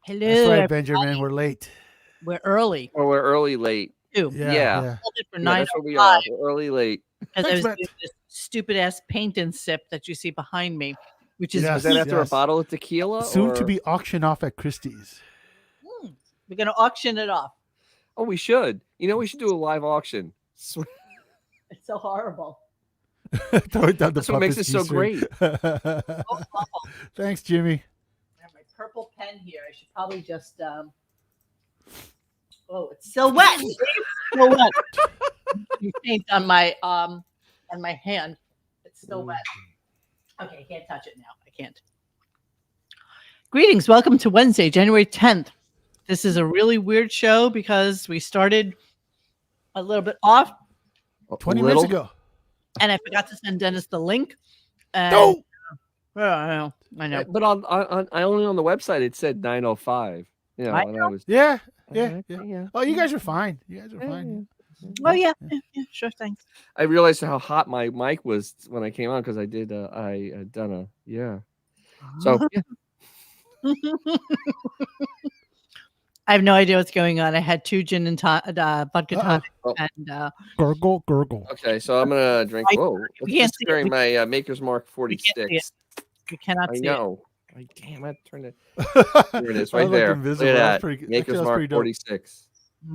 Hello, That's right, everybody. Benjamin. We're late. We're early Or we're early late. too. Yeah. Hold it for Yeah, that's what we 9:05 are. We're early late. because I Thanks, was Matt. doing this stupid ass paint and sip that you see behind me, which is Yes. Was that after a yes. bottle of tequila? Soon to or... be auctioned off at Christie's. we're gonna auction it off. Oh, we should. We should do a live auction. It's so horrible. Throw it down the That's what makes it so great. Thanks, Jimmy. I have my purple pen here. I should probably just. Oh, it's still wet. It's still wet. Paint on my hand. It's still wet. Okay, I can't touch it now. I can't. Greetings. Welcome to Wednesday, January 10th. This is a really weird show because we started a little bit off, 20 minutes ago. and I forgot to send Dennis the link. And, No. I know. But I only on the website it said 9:05. I and I was Yeah. yeah. Oh, you guys are fine. You guys are fine. Oh yeah, sure, thanks. I realized how hot my mic was when I came on because I did I had done a So yeah. I have no idea what's going on. I had 2 gin and vodka tonic and Gurgle. Okay, so I'm gonna drink. Whoa, We can't this is see it. during my Maker's Mark we can't see 46. you cannot I see know. Damn, I turned it. Here Here it is, right there. Look at that. Maker's Mark 46.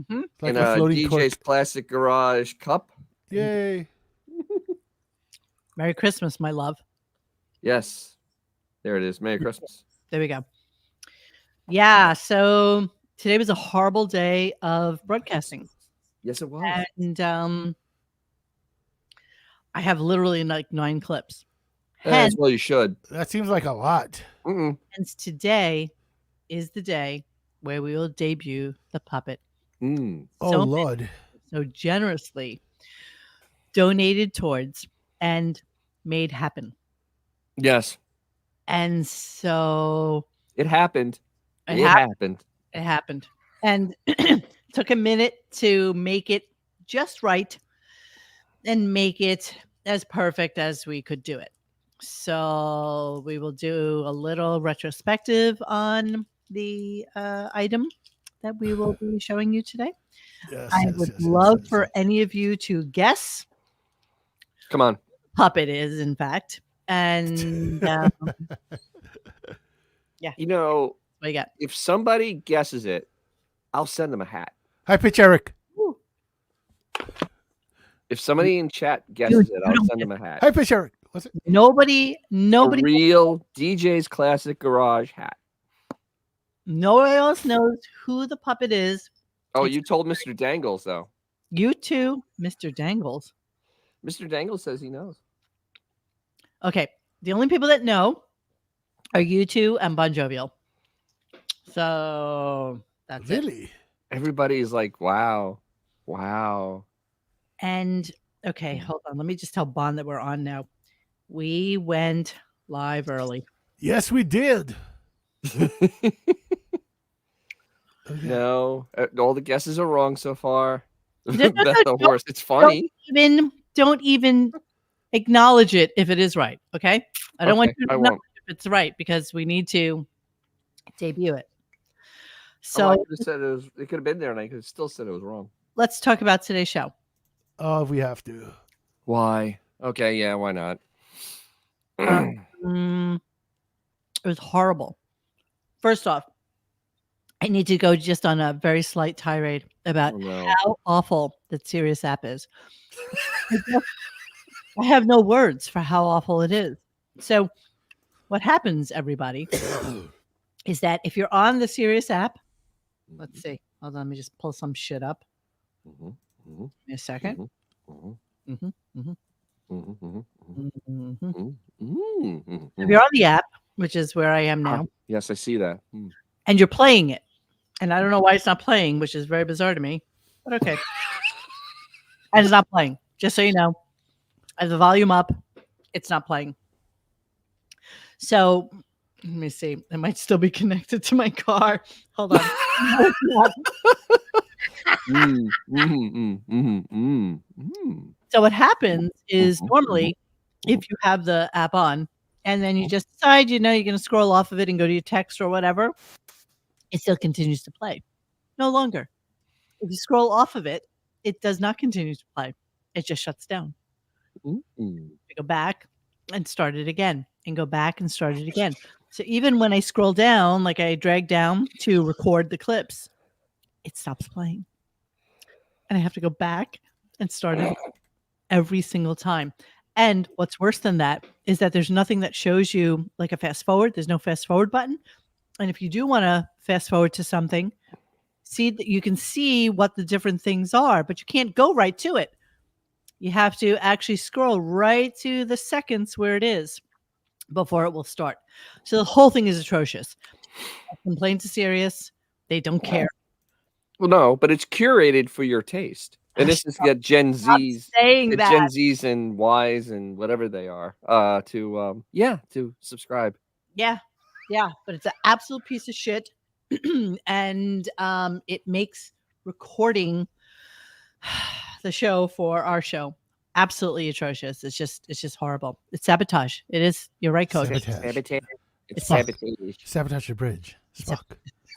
it. Like In a a floating DJ's cork. Classic Garage cup. Yay. Merry Christmas, my love. Yes. There it is. Merry Christmas. There we go. Yeah, so today was a horrible day of broadcasting. Yes, it was. And I have literally like 9 clips. As well, you should. That seems like a lot. Hence today is the day where we will debut the puppet. Mm. Oh, So Lord. so generously donated towards and made happen. Yes, And so it happened. it It happened. happened. It happened. And took a minute to make it just right and make it as perfect as we could do it. So we will do a little retrospective on the item that we will be showing you today. Yes, I would love for any of you to guess Come on. puppet is, in fact. And yeah, what do you got? If somebody guesses it, I'll send them a hat. High pitch, Eric. If somebody in chat guesses it, I'll don't send them a hat. High pitch, Eric. What's it? Nobody, A real DJ's Classic Garage hat. nobody else knows who the puppet is. Oh, you told Mr. Dangles, though. You too, Mr. Dangles. Mr. Dangles says he knows. Okay, the only people that know are you two and Bon Jovial. So that's it. Really? Everybody's like, wow. And okay, hold on. Let me just tell Bon that we're on now. We went live early. Yes, we did. No, all the guesses are wrong so far. No, That's the worst. It's funny. Don't even acknowledge it if it is right. Okay, I don't want you to acknowledge if it's right because we need to debut it. So I could have said it could have been there, and I could have still said it was wrong. let's talk about today's show. Oh, we have to. Why? Okay, yeah, why not? It was horrible. First off, I need to go just on a very slight tirade about how awful that Sirius app is. I have no words for how awful it is. So what happens, everybody, is that if you're on the Sirius app, let's see. Hold on, let me just pull some shit up. Give me a second. If you're on the app, which is where I am now, Yes, I see that. and you're playing it, and I don't know why it's not playing, which is very bizarre to me, but okay. And it's not playing, just so you know. I have the volume up. It's not playing. So let me see. It might still be connected to my car. Hold on. So what happens is normally if you have the app on and then you just decide, you're going to scroll off of it and go to your text or whatever, it still continues to play. No longer. If you scroll off of it, it does not continue to play. It just shuts down. Mm. You go back and start it again, and go back and start it again. So even when I scroll down, like I drag down to record the clips, it stops playing. And I have to go back and start it every single time. And what's worse than that is that there's nothing that shows you like a fast forward. There's no fast forward button. And if you do want to fast forward to something, see that you can see what the different things are, but you can't go right to it. You have to actually scroll right to the seconds where it is before it will start. So the whole thing is atrocious. I complained to Sirius. They don't care. Well, no, but it's curated for your taste. And this has got Gen Z's, saying it's that. Gen Z's and Y's and whatever they are, to subscribe. Yeah, but it's an absolute piece of shit, and it makes recording the show for our show absolutely atrocious. It's just horrible. It's sabotage. It is. You're right, Coach. Sabotage. It's Fuck. sabotage. Sabotage your bridge. Spock.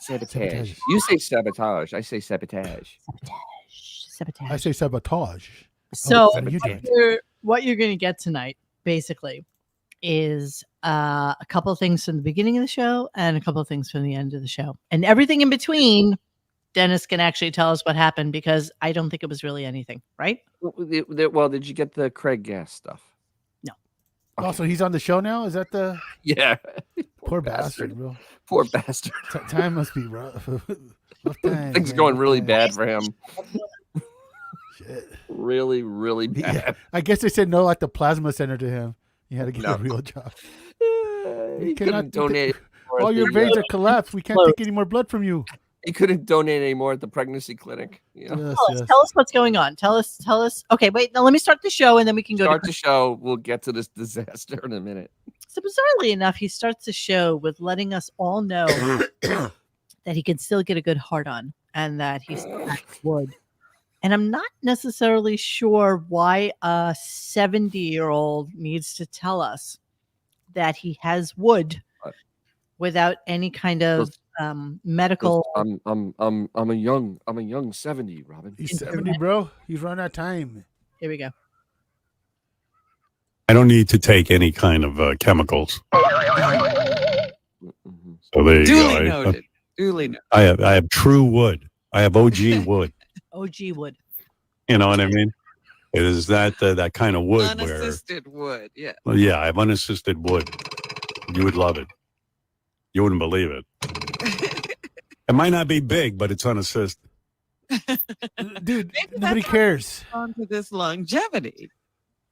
Sabotage. You say sabotage. I say sabotage. Sabotage. I say sabotage. So what are you doing? what you're going to get tonight, basically, is a couple of things from the beginning of the show and a couple of things from the end of the show, and everything in between. Dennis can actually tell us what happened because I don't think it was really anything, right? Well, did you get the Craig Gass stuff? No. Okay. Also, he's on the show now. Is that the Yeah. poor bastard, bro? Poor bastard. Time must be rough. Rough times, Things man. going Rough really times. bad for him. Shit. Really, really bad. Yeah. I guess they said no at the plasma center to him. He had to get a real job. He cannot couldn't donate. All your veins are collapsed. We can't take any more blood from you. He couldn't donate anymore at the pregnancy clinic. You know? Tell us what's going on. Tell us. Okay, wait. Now let me start the show, and then we can go. Start the show. We'll get to this disaster in a minute. So bizarrely enough, he starts the show with letting us all know that he can still get a good heart on, and that he still has wood. And I'm not necessarily sure why a 70-year-old needs to tell us that he has wood without any kind of medical. I'm a young 70, Robin. He's 70, bro. He's run out of time. Here we go. I don't need to take any kind of chemicals. Mm-hmm. So there you Duly go. noted. Duly noted. I have true wood. I have OG wood. OG wood. You know what I mean? It is that kind of wood Unassisted wood. Yeah. Well, yeah, I have unassisted wood. You would love it. You wouldn't believe it. It might not be big, but it's unassisted. Dude, Maybe nobody that's cares. On to this longevity,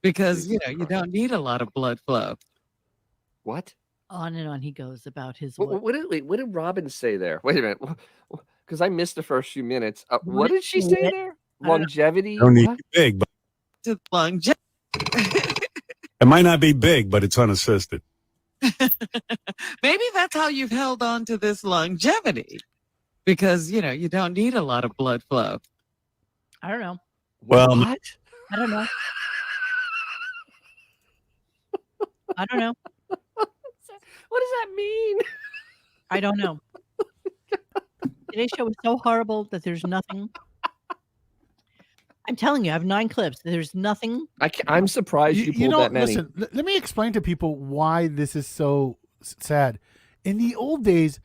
because you don't need a lot of blood flow. What? On and on he goes about his What, wood. what did Robin say there? Wait a minute, because I missed the first few minutes. What did she say there? Longevity. I don't need What? it big, but To longevity. it might not be big, but it's unassisted. Maybe that's how you've held on to this longevity, because you don't need a lot of blood flow. I don't know. Well, What? I don't know. I don't know. What does that mean? I don't know. Today's show is so horrible that there's nothing. I'm telling you, I have 9 clips. There's nothing. I'm surprised you pulled that many. Listen, let me explain to people why this is so sad. In the old days,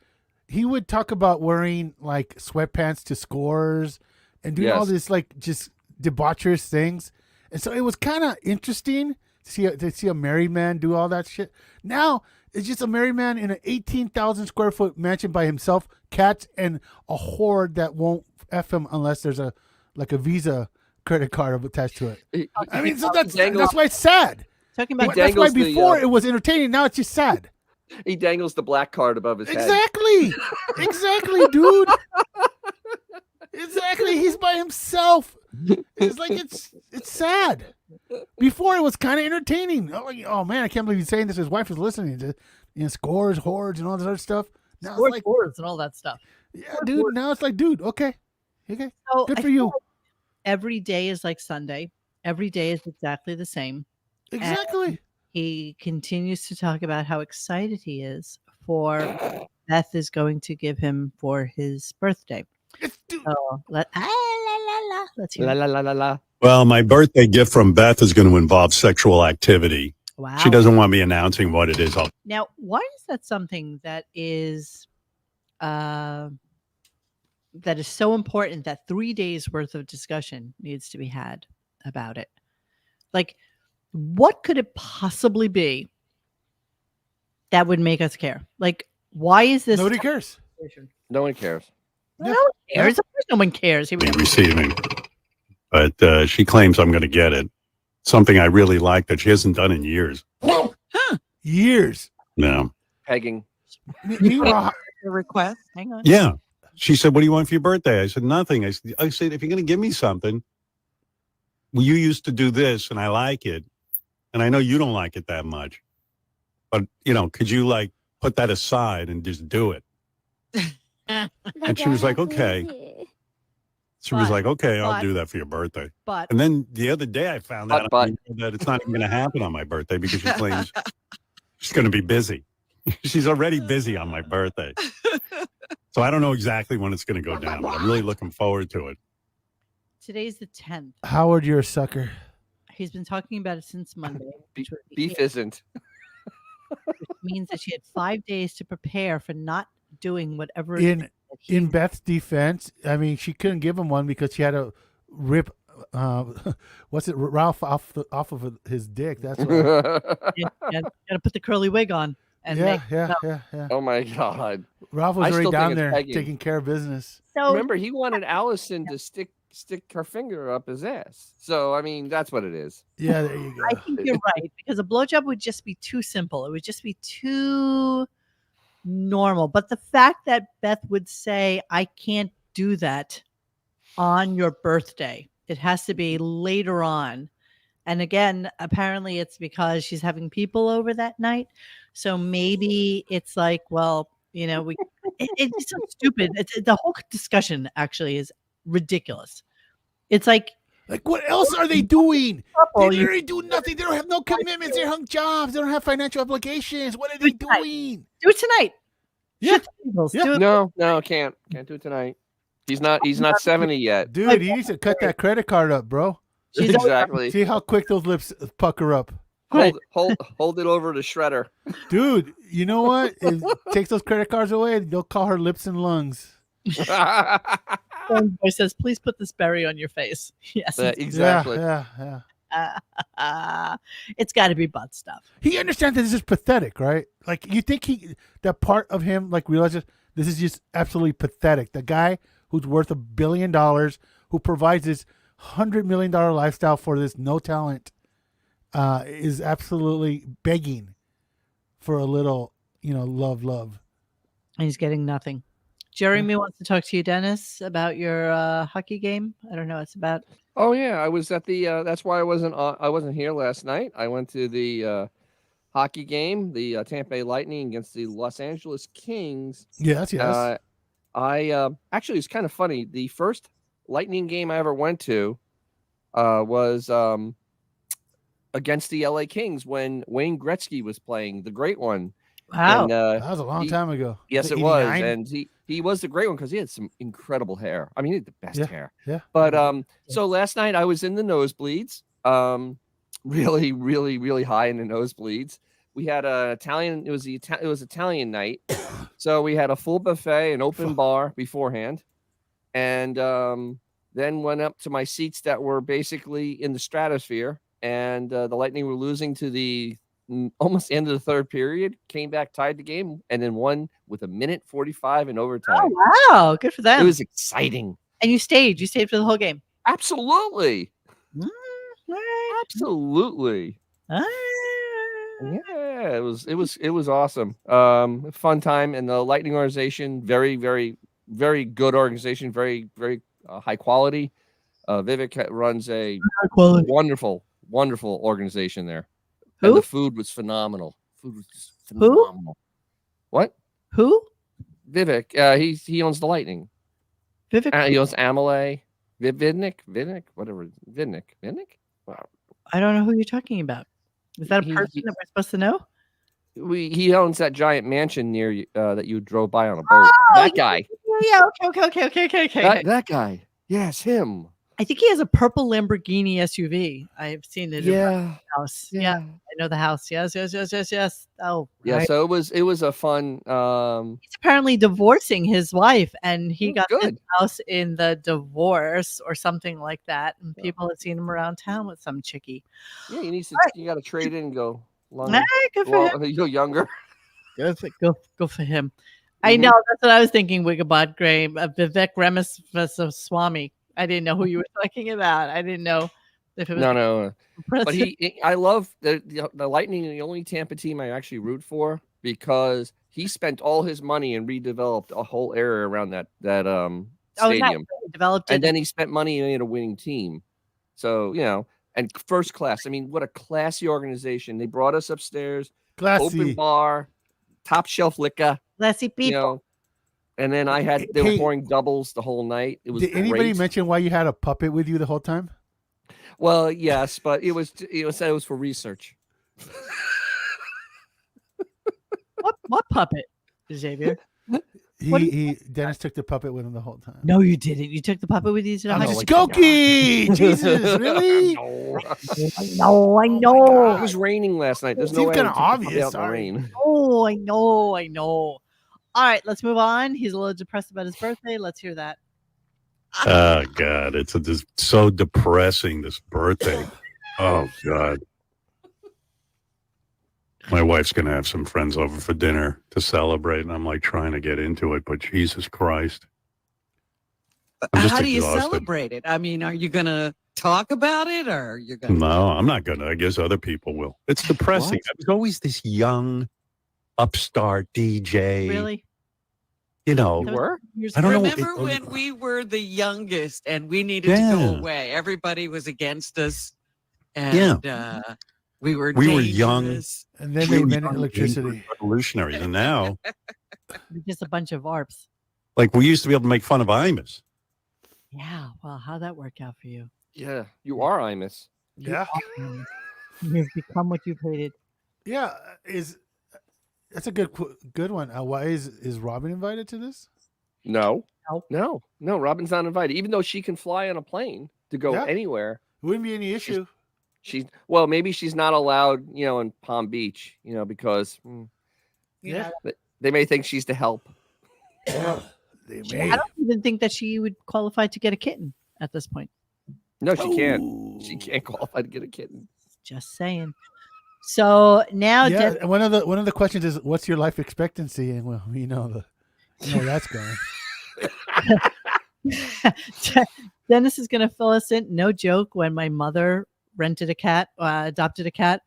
he would talk about wearing like sweatpants to scores and doing all this like just debaucherous things. And so it was kind of interesting to see a married man do all that shit. Now it's just a married man in an 18,000 square foot mansion by himself, cats, and a horde that won't F him unless there's a Visa credit card attached to it. I mean, so that's why it's sad. Talking about That's why before it was entertaining. Now it's just sad. He dangles the black card above his head. Exactly, dude. Exactly. He's by himself. It's like it's sad. Before it was kind of entertaining. Oh man, I can't believe he's saying this. His wife is listening to scores, hordes, and all this other stuff. Now Scores, it's like boards and all that stuff. yeah, dude. Now it's like, dude, okay. So Good I for you. feel like every day is like Sunday. Every day is exactly the same. Exactly. He continues to talk about how excited he is for Beth is going to give him for his birthday. So let's hear La it. la la la la. Well, my birthday gift from Beth is going to involve sexual activity. Wow. She doesn't want me announcing what it is. Now, why is that something that is so important that 3 days worth of discussion needs to be had about it? Like, what could it possibly be that would make us care? Like, why is this? Nobody cares. No one cares. No one cares. Of course, no one cares. He would never- Receiving. But she claims I'm going to get it. Something I really like that she hasn't done in years. Years. No. Pegging. Meanwhile, A request. Hang on. Yeah. She said, what do you want for your birthday? I said, nothing. I said, if you're going to give me something, well, you used to do this and I like it. And I know you don't like it that much. But, could you like put that aside and just do it? And she was like, okay. She was like, okay, I'll do that for your birthday. But And then the other day I found out that it's not even going to happen on my birthday because she claims she's going to be busy. She's already busy on my birthday. So I don't know exactly when it's going to go down, but I'm really looking forward to it. today's the 10th. Howard, you're a sucker. He's been talking about it since Monday. which was the Beef 8th, isn't. which means that she had 5 days to prepare for not doing whatever. In Beth's defense, I mean, she couldn't give him one because she had to rip, Ralph off of his dick. That's right. you got to put the curly wig on. And yeah. Oh my God. Ralph was I already still down think it's there pegging. taking care of business. So Remember, he wanted Allison to stick her finger up his ass. So I mean, that's what it is. Yeah, there you go. I think you're right, because a blowjob would just be too simple. It would just be too normal. But the fact that Beth would say, I can't do that on your birthday, it has to be later on. And again, apparently it's because she's having people over that night. So maybe it's like, well, it's so stupid. The whole discussion actually is ridiculous. It's like what else are they doing? couple, They you- literally do nothing. They don't have no commitments. They hung jobs. They don't have financial obligations. What are they doing? do it tonight. Yeah. Shit tables, Yeah. do it. No, can't do it tonight. He's not 70 yet. Dude, he needs to cut that credit card up, bro. She's Exactly. See how quick those lips pucker up. Hold it over to shredder. Dude, you know what? It takes those credit cards away and they'll call her lips and lungs. Phone voice says, please put this berry on your face. Yes. Exactly. Yeah. It's got to be butt stuff. He understands that this is pathetic, right? Like, you think that part of him, like, realizes this is just absolutely pathetic. The guy who's worth $1 billion, who provides this $100 million lifestyle for this no talent, is absolutely begging for a little, love. And he's getting nothing. Jeremy wants to talk to you, Dennis, about your hockey game. I don't know. It's about. Oh yeah, I was at the. That's why I wasn't here last night. I went to the hockey game, the Tampa Bay Lightning against the Los Angeles Kings. Yes. I actually, it's kind of funny. The first Lightning game I ever went to was against the LA Kings when Wayne Gretzky was playing, the great one. Wow. And, That was a long time ago. Yes, it 89? was, and he was the great one because he had some incredible hair. I mean, he had the best hair. Yeah. But so last night I was in the nosebleeds, really, really, really high in the nosebleeds. We had an Italian. It was Italian night, so we had a full buffet, an open bar beforehand, and then went up to my seats that were basically in the stratosphere. And the Lightning were losing to the almost end of the third period. Came back, tied the game, and then won with 1:45 in overtime. Oh, wow. Good for them. It was exciting. And you stayed for the whole game. Absolutely. All right. Absolutely. All right. Yeah, it was awesome. Fun time. And the Lightning organization, very, very, very good organization, very, very high quality. Vivek runs a wonderful organization there. Who? And the food was phenomenal. Food was just phenomenal. What? Who? Vivek. He owns the Lightning. Vivek. He owns Amelie. Vidnik, whatever. Vidnik. Wow. I don't know who you're talking about. Is that a person that we're supposed to know? he owns that giant mansion near you that you drove by on a boat. That guy. Yeah. Okay. That guy. Yes, him. I think he has a purple Lamborghini SUV. I've seen it in Yeah. the house. Yeah. I know the house. Yes. Oh, Yeah. right. So it was a fun. He's apparently divorcing his wife, and he got this good. house in the divorce or something like that. And people have seen him around town with some chickie. Yeah, you got to trade in and go All longer. right, good for him. You go younger. Go for him. I know that's what I was thinking. Wigabot Graham, Vivek Ramaswamy. I didn't know who you were talking about. I didn't know if it was no. But I love the Lightning, the only Tampa team I actually root for, because he spent all his money and redeveloped a whole area around that stadium. He developed it, and then he spent money and made a winning team. So and first class. I mean, what a classy organization! They brought us upstairs, open bar, top shelf liquor, classy people. And then they were pouring doubles the whole night. It was. Did anybody mention why you had a puppet with you the whole time? Well, yes, but it was for research. What puppet, Xavier? Dennis took the puppet with him the whole time. No, you didn't. You took the puppet with you to the house. Skokie! Jesus, really? I know. It was raining last night. There's no way kind of obvious. Out in the rain. Oh, I know. All right, let's move on. He's a little depressed about his birthday. Let's hear that. Oh God, it's so depressing, this birthday. Oh God. My wife's gonna have some friends over for dinner to celebrate, and I'm like trying to get into it, but Jesus Christ. How do you celebrate it? I mean, are you gonna talk about it, or you're gonna? No, I'm not gonna. I guess other people will. It's depressing. I was always this young upstart DJ. Really? You know, I don't remember when we were the youngest and we needed to go away. Everybody was against us, and we were young, and then they invented electricity, revolutionaries, and now we're just a bunch of ARPs. Like we used to be able to make fun of Imus. Yeah, well, how'd that work out for you? Yeah, you are Imus. Yeah, you've become what you've hated. Yeah, that's a good one. Why is Robin invited to this? No. Robin's not invited, even though she can fly on a plane to go anywhere. It wouldn't be any issue. Maybe she's not allowed, in Palm Beach, because they may think she's to help. I don't even think that she would qualify to get a kitten at this point. No, she can't. She can't qualify to get a kitten. Just saying. So now, one of the questions is, what's your life expectancy? And well, that's going. Dennis is going to fill us in. No joke. When my mother adopted a cat,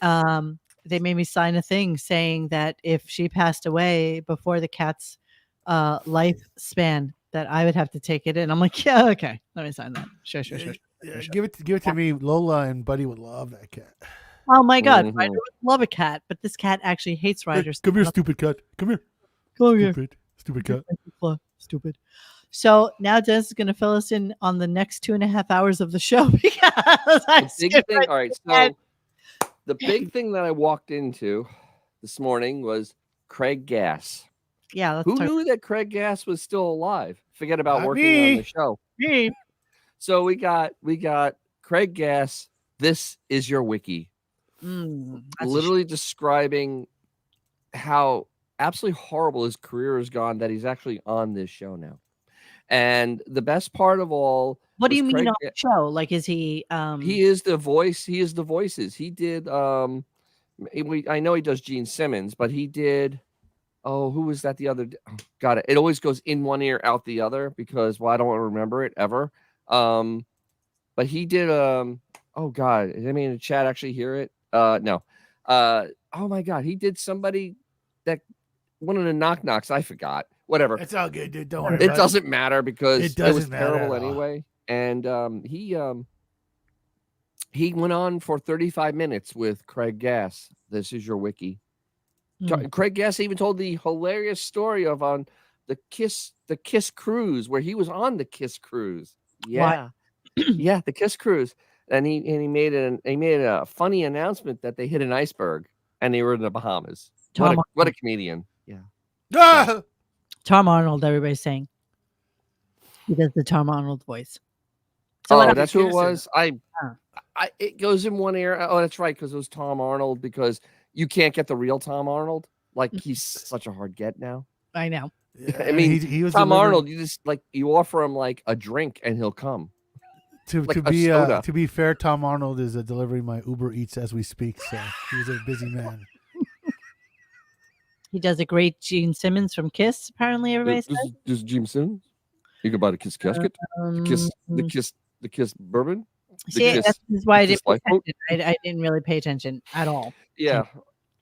they made me sign a thing saying that if she passed away before the cat's lifespan, that I would have to take it in. I'm like, yeah, okay, let me sign that. Sure. Give it to me. Lola and Buddy would love that cat. Oh my God, Ryder would love a cat, but this cat actually hates Ryder. Come here, stupid cat. Come here. Stupid cat. Stupid. So now Dennis is going to fill us in on the next 2.5 hours of the show because all right. So the big thing that I walked into this morning was Craig Gass. Yeah. Who knew that Craig Gass was still alive? Forget about working on the show. Me. So we got Craig Gass. This is your wiki. Literally describing how absolutely horrible his career has gone, that he's actually on this show now. And the best part of all, what do you mean on the show? Like, is he? He is the voice. He is the voices. He did. I know he does Gene Simmons, but he did. Oh, who was that? The other. Oh, got it. It always goes in one ear, out the other, because I don't remember it ever. But he did. Oh God, did anybody in the chat actually hear it? No. Oh my God, he did somebody that one of the knock knocks. I forgot. Whatever. It's all good, dude. Don't worry. It doesn't matter because it was terrible anyway. And he went on for 35 minutes with Craig Gass. This is your wiki. Craig Gass even told the hilarious story of on the Kiss cruise, where he was on the Kiss cruise. Yeah. Yeah, the Kiss cruise. And he made a funny announcement that they hit an iceberg. and they were in the Bahamas. Tom What a comedian! Yeah. Ah! Tom Arnold, everybody's saying. He does the Tom Arnold voice. So Oh, that's who it was. Huh. It goes in one ear. Oh, that's right, because it was Tom Arnold. Because you can't get the real Tom Arnold. Like he's such a hard get now. I know. I mean, he was Tom Arnold. You just you offer him like a drink and he'll come. To be fair, Tom Arnold is delivering my Uber Eats as we speak, so he's a busy man. He does a great Gene Simmons from Kiss. Apparently, everybody says. This is Gene Simmons. You can buy the Kiss casket, the Kiss bourbon. See, that's why I didn't pay attention. I didn't really pay attention at all. Yeah,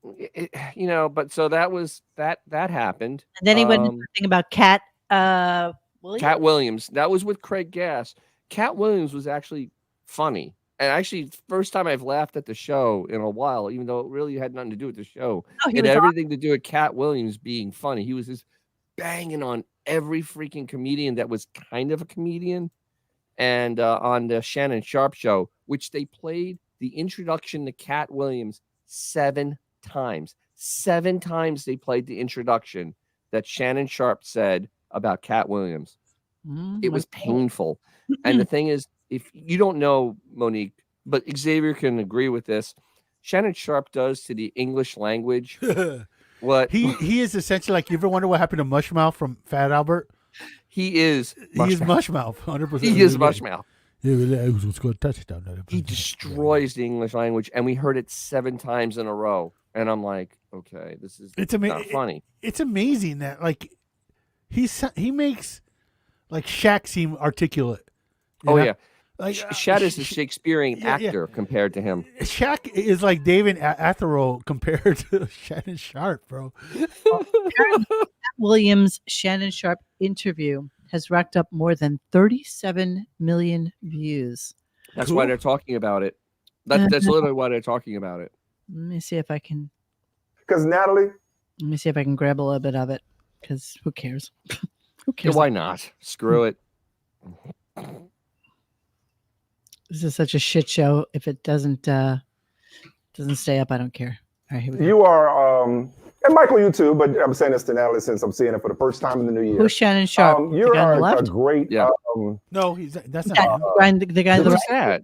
but so that was that happened. And then he went into the thing about Cat Williams. Cat Williams. That was with Craig Gass. Cat Williams was actually funny. And actually, first time I've laughed at the show in a while, even though it really had nothing to do with the show. It had everything to do with Cat Williams being funny. He was just banging on every freaking comedian that was kind of a comedian. And on the Shannon Sharp show, which they played the introduction to Cat Williams 7 times. 7 times they played the introduction that Shannon Sharp said about Cat Williams. It was painful. And the thing is, if you don't know, Monique, but Xavier can agree with this, Shannon Sharp does to the English language what he is essentially like, you ever wonder what happened to Mushmouth from Fat Albert? He is Mushmouth, 100%. He is Mushmouth. Touchdown. He destroys the English language, and we heard it 7 times in a row. And I'm like, okay, this is not funny. It's amazing that he makes Shaq seem articulate. Yeah. Like Shaq is a Shakespearean actor compared to him. Shaq is like David Attenborough compared to Shannon Sharp, bro. Williams' Shannon Sharp interview has racked up more than 37 million views. That's why they're talking about it. That's literally why they're talking about it. Let me see if I can. Because Natalie. Let me see if I can grab a little bit of it. Because who cares? Who cares? Yeah, why not? Screw it. This is such a shit show. If it doesn't stay up, I don't care. All right, here we go. You are, and Michael, you too, but I'm saying this to Natalie since I'm seeing it for the first time in the new year. Who's Shannon Sharp? You are a great. Yeah. No, that's not him. The guy. Who's that?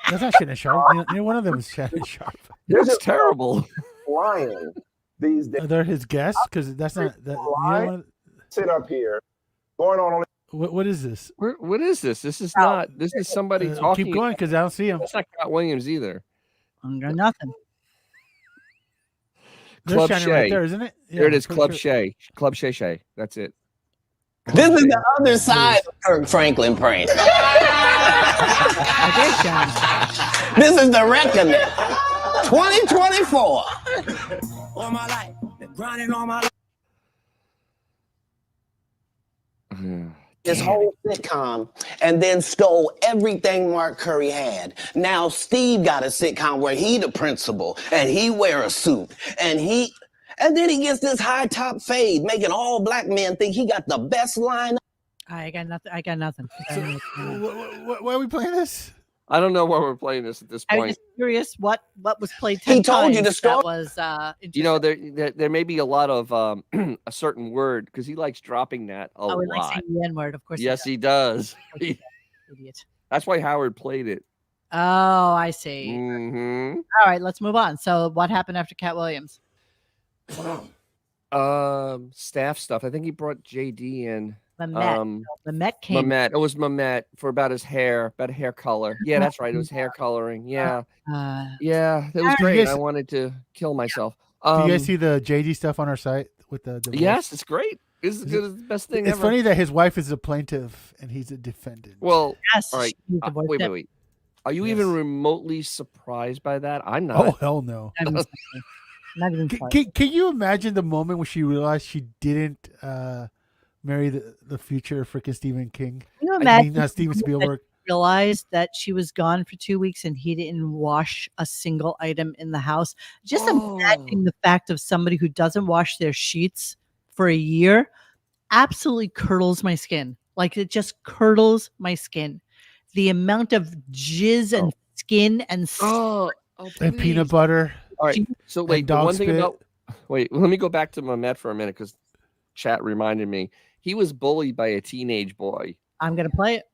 That's not Shannon Sharp. Neither one of them is Shannon Sharp. That's terrible. Flying these days. They're his guests because that's not that. Sit up here, going on. What is this? What is this? This is not. This is somebody talking. Keep going because I don't see him. That's not Cat Williams either. I got nothing. There's Shannon right there, isn't it? Yeah, there it is. Club Shay. Club Shay Shay. That's it. This is the other side of Kirk Franklin prank. This is the reckoning. 2024. All my life, grinding all my life. This whole sitcom and then stole everything Mark Curry had. Now Steve got a sitcom where he the principal and he wear a suit and then he gets this high top fade, making all black men think he got the best line. I got nothing. Why are we playing this? I don't know why we're playing this at this point. I was just curious what was played 10 He told times you the story. that was there may be a lot of a certain word because he likes dropping that a lot. He likes saying the N word, of course. Yes, he does. Idiot. That's why Howard played it. Oh, I see. Mm-hmm. All right, let's move on. So what happened after Cat Williams? Staff stuff. I think he brought JD in. Memet came. Memet. It was Memet for about his hair, about hair color. Yeah, that's right. It was hair coloring. Yeah. Yeah, it was great. I wanted to kill myself. Do you guys see the JD stuff on our site with the yes, it's great. It's the best thing It's ever. funny that his wife is a plaintiff and he's a defendant. Well, yes, all right. Wait. Are you even remotely surprised by that? I'm not. Oh, hell no. Not even Can you imagine the moment when she realized she didn't marry the future freaking Stephen King? Can you imagine Steven Spielberg realized that she was gone for 2 weeks and he didn't wash a single item in the house? Just imagining the fact of somebody who doesn't wash their sheets for a year absolutely curdles my skin. Like it just curdles my skin. The amount of jizz and skin and and peanut butter. All right. So wait, the dog one thing spit. about let me go back to Memet for a minute because chat reminded me he was bullied by a teenage boy. I'm gonna play it.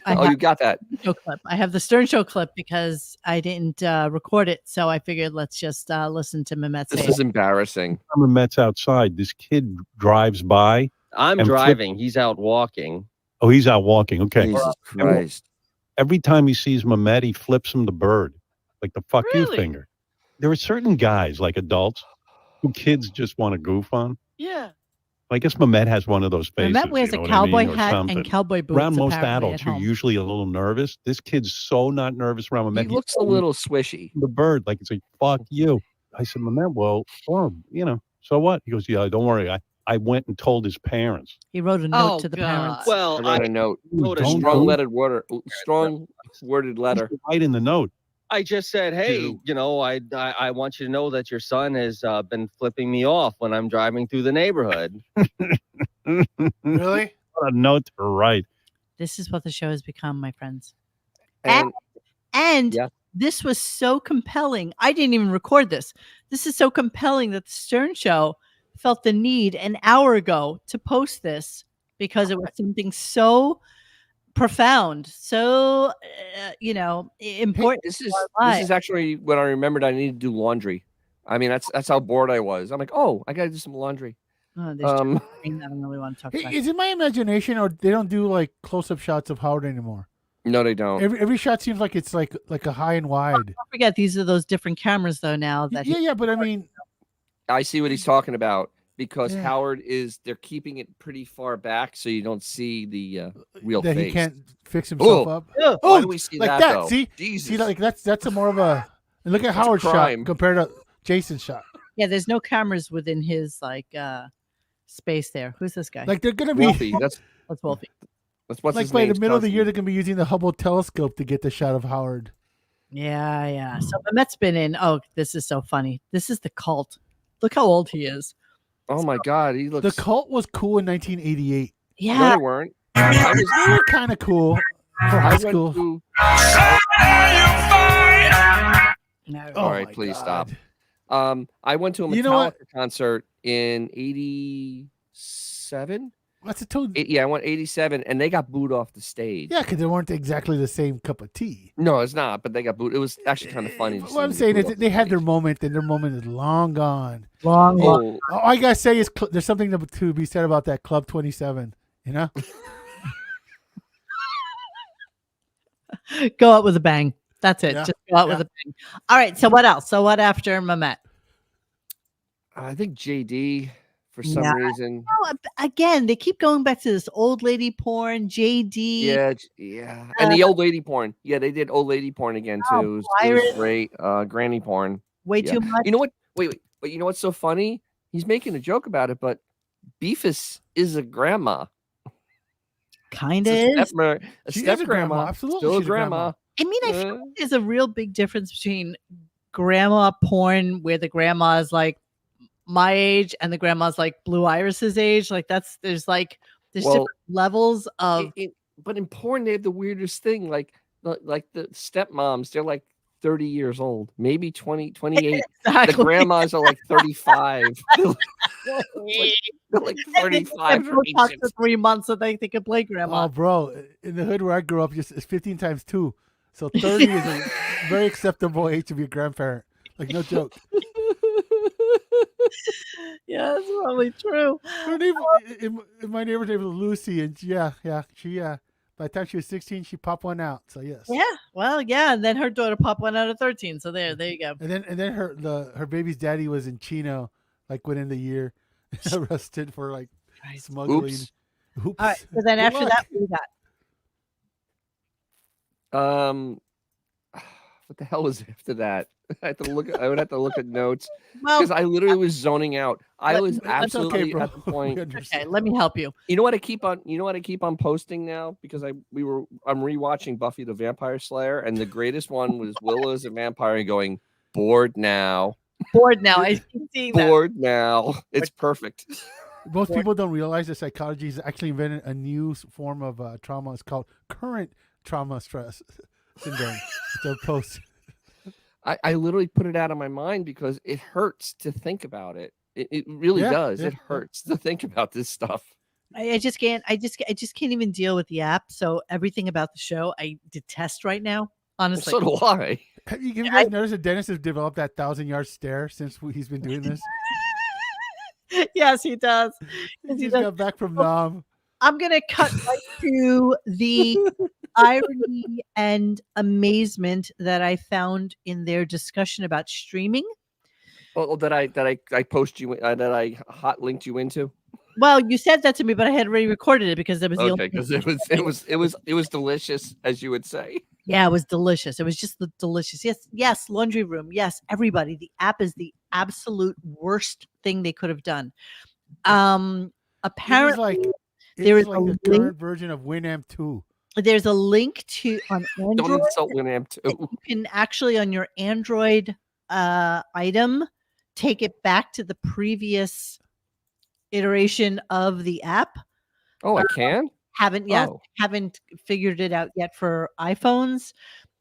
You got that show clip. I have the Stern Show clip because I didn't record it, so I figured let's just listen to Memet say This is embarrassing. Memet's outside. This kid drives by. I'm driving. He's out walking. Oh, he's out walking. Okay. Jesus Christ. Every time he sees Memet, he flips him the bird, like the fuck you Really? finger. There are certain guys, like adults, who kids just want to goof on. Yeah. I guess Memet has one of those faces. Memet wears you know a what I mean, cowboy or hat something. and cowboy boots. Around most apparently, adults at who are home. usually a little nervous, this kid's so not nervous around Memet. He looks a little swishy. The bird, like it's like, fuck you. I said, Memet, well, so what? He goes, yeah, don't worry. I went and told his parents. He wrote a note to the parents. Well, I wrote a note. Don't Strong worded letter. Right in the note. I just said, hey, I want you to know that your son has been flipping me off when I'm driving through the neighborhood. Really? What a note to write. This is what the show has become, my friends. And this was so compelling. I didn't even record this. This is so compelling that the Stern Show felt the need an hour ago to post this because it was something so profound, so important. This is actually when I remembered I needed to do laundry. I mean, that's how bored I was. I'm like, oh, I got to do some laundry. I don't really want to talk about. Is it my imagination, or they don't do like close-up shots of Howard anymore? No, they don't. Every shot seems like it's like a high and wide. Don't forget, these are those different cameras, though. Now that but I mean, I see what he's talking about because Howard they're keeping it pretty far back so you don't see the real that face. he can't fix himself up. Why do we see like that? Though? See, Jesus. see, like that's a more of a. And look at Howard's shot compared to Jason's shot. Yeah, there's no cameras within his space there. Who's this guy? Like they're gonna be. Wolfie. That's Wolfie. That's what's like his by name. the middle of the year, they're gonna be using the Hubble telescope to get the shot of Howard. Yeah. So Memet's been in. Oh, this is so funny. This is the Cult. Look how old he is. Oh my God, he looks. The Cult was cool in 1988. Yeah, No, they weren't. They were kind of cool for high school. All right, please stop. I went to a Metallica concert in '87. What's it told? Yeah, I went '87, and they got booed off the stage. Yeah, because they weren't exactly the same cup of tea. No, it's not. But they got booed. It was actually kind of funny. What I'm saying is they had their moment, and their moment is long gone. Long. All I gotta say is there's something to be said about that Club 27. You know, go out with a bang. That's it. Yeah. Just go out with a bang. All right. So what else? So what after Memet? I think JD for some reason. Oh, again, they keep going back to this old lady porn. JD. Yeah. And the old lady porn. Yeah, they did old lady porn again too. It was great. Granny porn. Way too much. You know what? Wait. But you know what's so funny? He's making a joke about it, but Beefus is a grandma. Kind of is. A step grandma. Absolutely. Still a She's grandma. I mean, I feel like there's a real big difference between grandma porn, where the grandma is like my age and the grandma's like Blue Iris's age. Like there's different levels of. But in porn, they have the weirdest thing. Like the stepmoms, they're like 30 years old, maybe 20, 28. Exactly. The grandmas are like 35. they're like 35. For 3 months so they can play grandma. Oh, bro, in the hood where I grew up, it's 15 times 2. So 30 is a very acceptable age to be a grandparent. Like, no joke. Yeah, that's probably true. Her name, in my neighbor's name was Lucy, and she by the time she was 16, she popped one out. So yes. Yeah. Well, yeah, and then her daughter popped one out at 13. So there you go. And then her baby's daddy was in Chino, like within the year, arrested for like smuggling. Oops. All right. So then after that, what we got? What the hell was after that? I would have to look at notes because I literally was zoning out. I was absolutely at the point. Okay, let me help you. You know what I keep on posting now because I'm rewatching Buffy the Vampire Slayer, and the greatest one was Willow as a vampire going bored now. I keep seeing that. Bored now. It's perfect. Most people don't realize that psychology has actually invented a new form of trauma. It's called current trauma stress syndrome. It's a post. I literally put it out of my mind because it hurts to think about it. It really does. It hurts to think about this stuff. I just can't. I just can't even deal with the app. So everything about the show I detest right now. Honestly, So do I. Have you guys noticed that Dennis has developed that 1,000-yard stare since he's been doing this? Yes, he does. He just got back from Nam. I'm gonna cut right to the irony and amazement that I found in their discussion about streaming. Oh, that I post you that I hot linked you into. Well, you said that to me, but I had already recorded it because it was the only because it was delicious, as you would say. Yeah, it was delicious. It was just delicious. Yes, laundry room. Yes, everybody. The app is the absolute worst thing they could have done. Apparently, there is like the current version of Winamp 2. There's a link to on Android. Don't insult Winamp 2. You can actually on your Android item take it back to the previous iteration of the app. Oh, I can? Haven't figured it out yet for iPhones,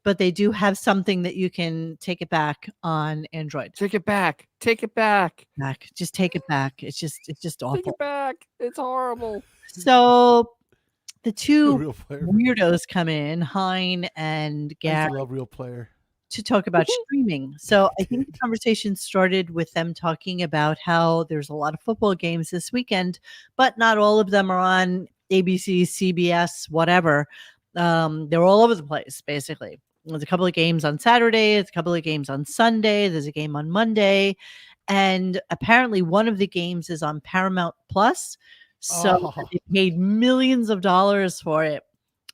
but they do have something that you can take it back on Android. Take it back. Take it back. Just take it back. It's just awful. Take it back. It's horrible. So the two weirdos come in, Hein and Gary. I love Real Player. To talk about streaming. So I think the conversation started with them talking about how there's a lot of football games this weekend, but not all of them are on ABC, CBS, whatever. They're all over the place, basically. There's a couple of games on Saturday. There's a couple of games on Sunday. There's a game on Monday. And apparently one of the games is on Paramount Plus. So they paid millions of dollars for it.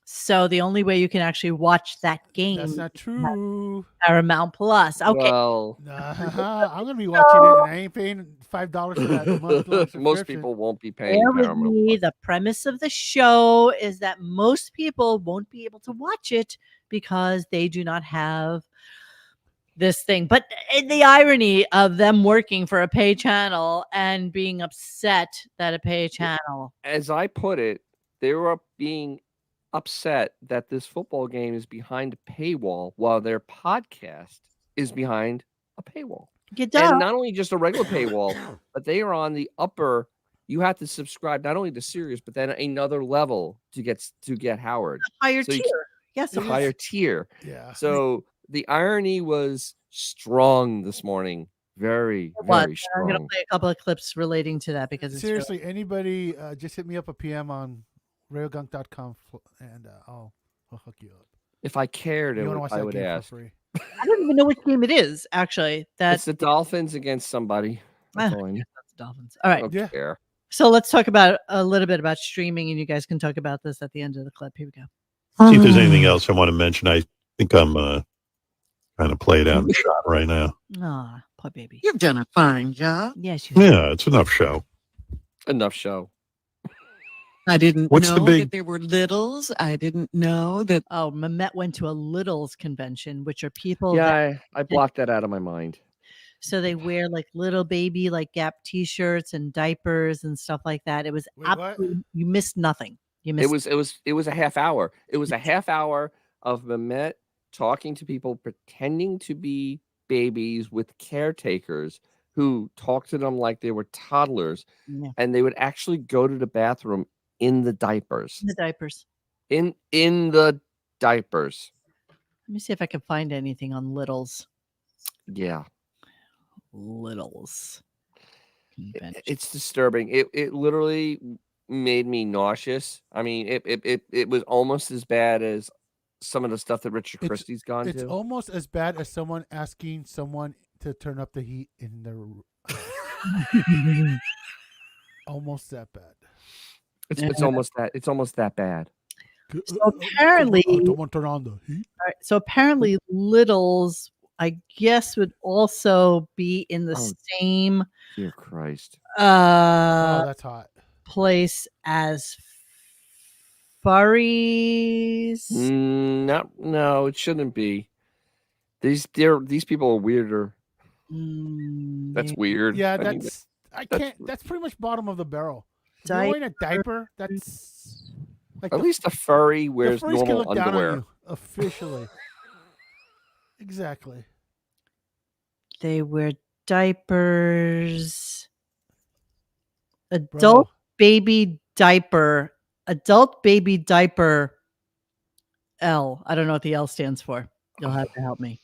So the only way you can actually watch that game That's not true. Paramount Plus. Okay. Well, I'm gonna be watching it, and I ain't paying $5 for that month. Most people won't be paying Paramount Plus. The premise of the show is that most people won't be able to watch it because they do not have this thing. But the irony of them working for a pay channel and being upset that a pay channel, as I put it, they were being upset that this football game is behind a paywall while their podcast is behind a paywall. And not only just a regular paywall, but they are on the upper. You have to subscribe not only to Sirius, but then another level to get Howard. Higher tier. Yes, a higher tier. Yeah. So the irony was strong this morning. Very, very strong. I'm going to play a couple of clips relating to that because seriously, anybody just hit me up a PM on RadioGunk.com and I'll hook you up. If I cared, I would ask. I don't even know which game it is, actually. It's the Dolphins against somebody. That's all I know. That's the Dolphins. All right. I don't care. So let's talk about a little bit about streaming, and you guys can talk about this at the end of the clip. Here we go. See if there's anything else I want to mention. I think I'm trying to play it out in the shot right now. Aw, poor baby. You've done a fine job. Yes, yeah, it's enough show. Enough show. I didn't What's know the big... that there were littles. I didn't know that. Oh, Memet went to a littles convention, which are people. Yeah, I blocked that out of my mind. So they wear like little baby, like Gap T-shirts and diapers and stuff like that. It was absolutely, you missed nothing. You missed. It was a half hour. It was a half hour of Memet talking to people pretending to be babies with caretakers who talked to them like they were toddlers, and they would actually go to the bathroom in the diapers. The diapers. In the diapers. Let me see if I can find anything on littles. Yeah. Littles. It's disturbing. It literally made me nauseous. I mean, it was almost as bad as some of the stuff that Richard Christie's gone to. It's almost as bad as someone asking someone to turn up the heat in their almost that bad. It's almost that bad. So apparently, I don't want to turn on the heat. All right, so apparently, littles, I guess, would also be in the same. Dear Christ! That's hot. Place as furries. No, it shouldn't be. These people are weirder. That's weird. Yeah, that's pretty much bottom of the barrel. If you're wearing a diaper, that's like at least a furry wears the furries can normal look down underwear. on you, officially. Exactly. They wear diapers. Adult Bro. baby diaper. Adult baby diaper L. I don't know what the L stands for. You'll have to help me.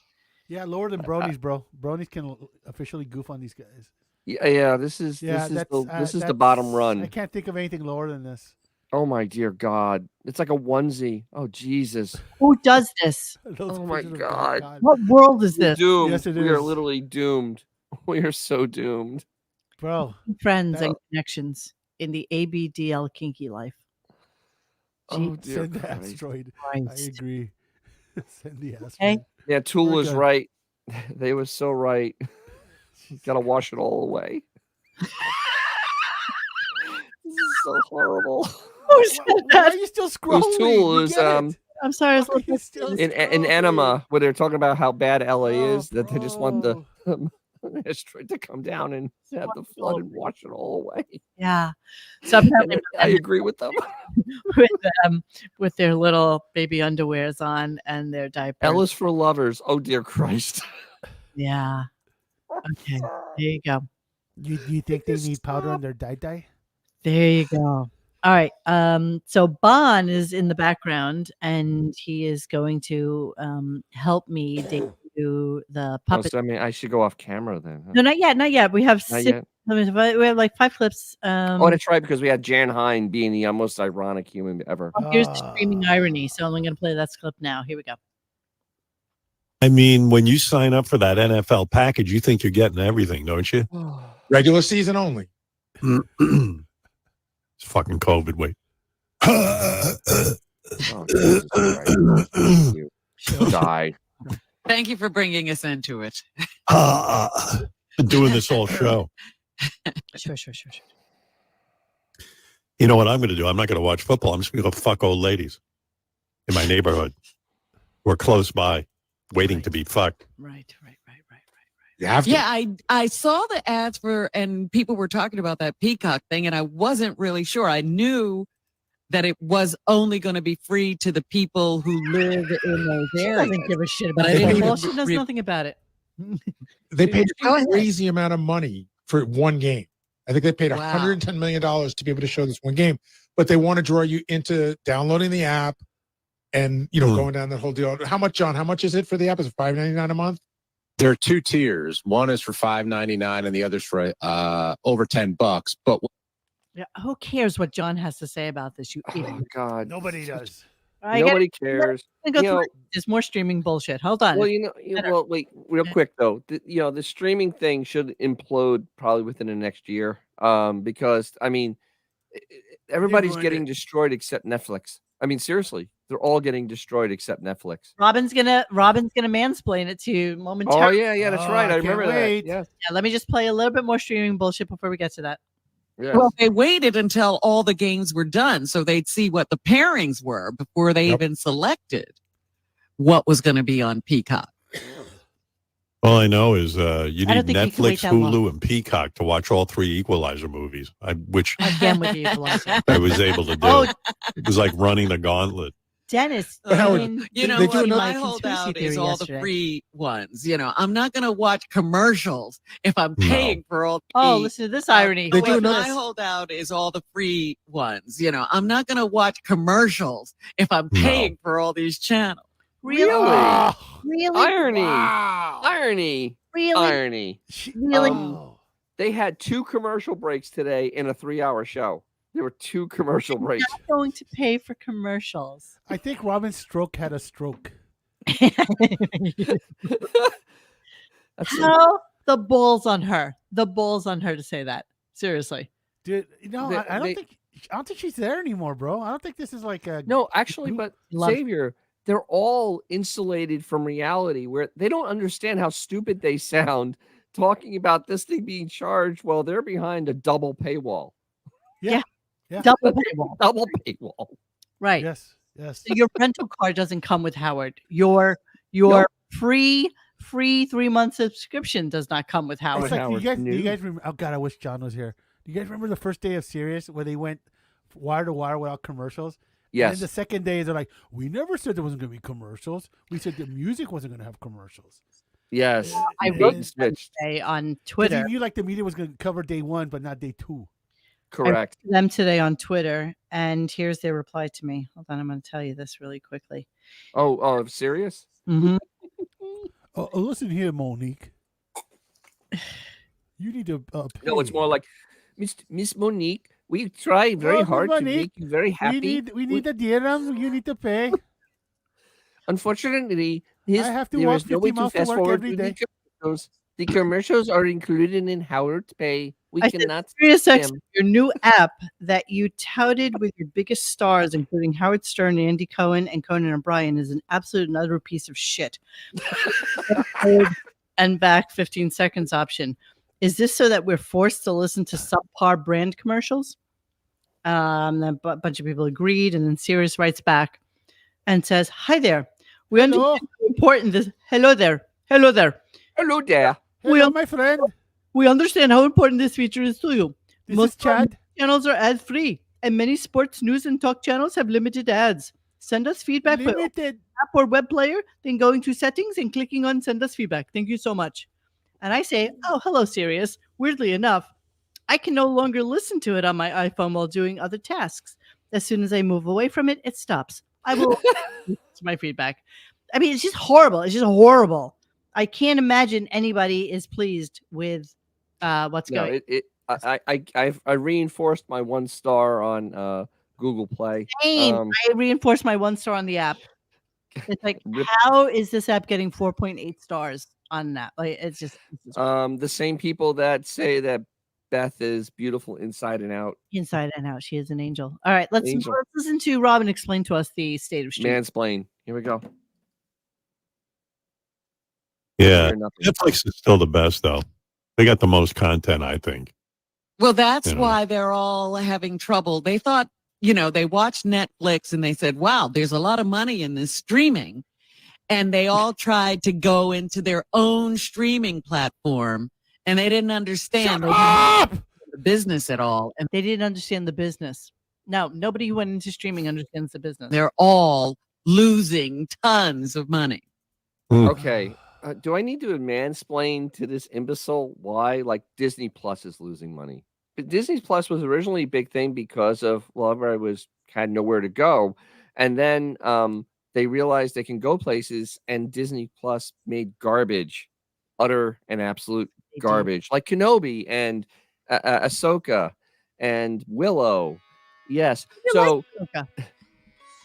Yeah, lower than bronies, bro. Bronies can officially goof on these guys. Yeah. This is the bottom run. I can't think of anything lower than this. Oh my dear God! It's like a onesie. Oh Jesus! Who does this? Oh my God! What world is We're this? doomed. Yes, it we are is. literally doomed. We are so doomed, bro. Friends and connections in the ABDL kinky life. Oh dear Send the Christ. asteroid. Christ. I agree. Send the asteroid. Okay. Yeah, Tool We're was good. right. They were so right. Gotta wash it all away. This is so horrible. Who said Why that? are you still It scrolling? was Tool. It We was get it. I'm sorry. I was Why are you looking still in scrolling? Enema, where they're talking about how bad LA Oh, is, that they just want the bro. asteroid to come down and have the flood and wash it all away. Yeah. So apparently And I agree with them. with their little baby underwears on and their diapers. L is for lovers. Oh dear Christ. Yeah. Okay. There you go. You think they need powder on their dye? There you go. All right. So Bon is in the background and he is going to help me debut the Oh, puppet. so, I mean, I should go off camera then. Huh? No, not yet. Not yet. We have Not 6. yet? We have like 5 clips. Oh, that's right, because we had Jan Hine being the most ironic human ever. Here's the screaming irony. So I'm going to play that clip now. Here we go. I mean, when you sign up for that NFL package, you think you're getting everything, don't you? Regular season only. It's fucking COVID. Wait. Oh, Jesus Christ. Thank you. Die. Thank you for bringing us into it. Been doing this whole show. Sure. You know what I'm going to do? I'm not going to watch football. I'm just going to go fuck old ladies in my neighborhood. We're close by, waiting to be fucked. Right. You have to. Yeah, I saw the ads for, and people were talking about that Peacock thing, and I wasn't really sure. I knew that it was only going to be free to the people who live in those She areas. doesn't give a shit But about I didn't football. even She knows re- nothing about it. They paid Go a ahead. crazy amount of money for one game. I think they paid Wow. $110 million to be able to show this one game, but they want to draw you into downloading the app and, going down the whole deal. How much, John? How much is it for the app? Is it $5.99 a month? There are 2 tiers. One is for $5.99 and the other's for over $10. But Yeah, who cares what John has to say about this? You idiot. Oh, God. Nobody does. Nobody cares. Go through There's more streaming bullshit. Hold on. Well, wait, real quick though. The streaming thing should implode probably within the next year. Because I mean, everybody's ruined getting it. destroyed except Netflix. I mean, seriously, they're all getting destroyed except Netflix. Robin's gonna mansplain it to you momentarily. Oh yeah, that's Oh, right. I I can't remember wait. that. Yes. Yeah, let me just play a little bit more streaming bullshit before we get to that. Yes. Well, they waited until all the games were done so they'd see what the pairings were before they even selected what was going to be on Peacock. All I know is you I need don't think you can wait Netflix, that long. Hulu, and Peacock to watch all 3 Equalizer movies, which Again with the equalizer. I was able to do. Oh, It was like running the gauntlet. Dennis. But Howard, You know They do what another- my holdout is all the free ones. I'm not going to watch commercials if I'm No. paying for all. Oh, the- listen to this irony. They Wait do for another- My this. holdout is all the free ones. I'm not going to watch commercials if I'm No. paying for all these channels. Really? Oh, Really? Irony. wow. Irony. Really? Irony. Really? Oh. They had 2 commercial breaks today in a 3-hour show. There were 2 commercial breaks. Not going to pay for commercials. I think Robin Stroke had a stroke. That's How the balls on her. The balls on her to say that. Seriously. Dude, I don't They- think she's there anymore, bro. I don't think this is like a No, actually, but Love- Xavier, they're all insulated from reality where they don't understand how stupid they sound talking about this thing being charged while they're behind a double paywall. Yeah. Double paywall. Double paywall. Right. Yes. So your rental card doesn't come with Howard. Your free 3-month subscription does not come with Howard. It's like, Howard do you knew. guys remember? Oh God, I wish John was here. Do you guys remember the first day of Sirius where they went wire to wire without commercials? And Yes. then the second day, they're like, we never said there wasn't going to be commercials. We said the music wasn't going to have commercials. Yes, I he wrote bait and them switched. today on 'Cause Twitter. he knew like the media was going to cover day 1, but not day 2. Correct. I wrote them today on Twitter, and here's their reply to me. Hold on, I'm going to tell you this really quickly. Oh, serious? Mm-hmm. Listen here, Monique. You need to pay. No, it's more like Miss Monique. We try very Miss hard to Monique, make you very happy. We need a dirham. You need to pay. Unfortunately, I have to there walk is no way 50 to miles to fast work forward every to day. the commercials. The commercials are included in Howard's pay. We I said, cannot Sirius skip X, them. your new app that you touted with your biggest stars, including Howard Stern, Andy Cohen, and Conan O'Brien, is an absolute and utter piece of shit. And back 15 seconds option. Is this so that we're forced to listen to subpar brand commercials? A bunch of people agreed, and then Sirius writes back and says, "Hi there. We understand how important this. Hello there. Hello there. Hello there. Hello, my friend. We understand how important this feature is to you. This Most is Chad. channels are ad-free, and many sports, news, and talk channels have limited ads. Send us feedback by opening Limited. the app or web player, then going to settings and clicking on send us feedback. Thank you so much." And I say, "Oh, hello, Sirius." Weirdly enough, I can no longer listen to it on my iPhone while doing other tasks. As soon as I move away from it, it stops. I will listen to my feedback. I mean, it's just horrible. It's just horrible. I can't imagine anybody is pleased with what's going. I reinforced my 1 star on Google Play. Same. I reinforced my 1 star on the app. It's like, how is this app getting 4.8 stars on that? Like, it's just the same people that say that Beth is beautiful inside and out. Inside and out. She is an angel. All right, let's listen to Robin explain to us the state of streaming. Mansplain. Here we go. Yeah, Netflix is still the best, though. They got the most content, I think. Well, that's why they're all having trouble. They thought, they watched Netflix and they said, wow, there's a lot of money in this streaming. And they all tried to go into their own streaming platform, and they didn't understand the business at all. And they didn't understand the business. No, nobody who went into streaming understands the business. They're all losing tons of money. Okay. Do I need to mansplain to this imbecile why Disney Plus is losing money? But Disney Plus was originally a big thing because of everybody had nowhere to go, and then they realized they can go places, and Disney Plus made garbage, utter and absolute garbage, like Kenobi and Ahsoka and Willow. Yes, so.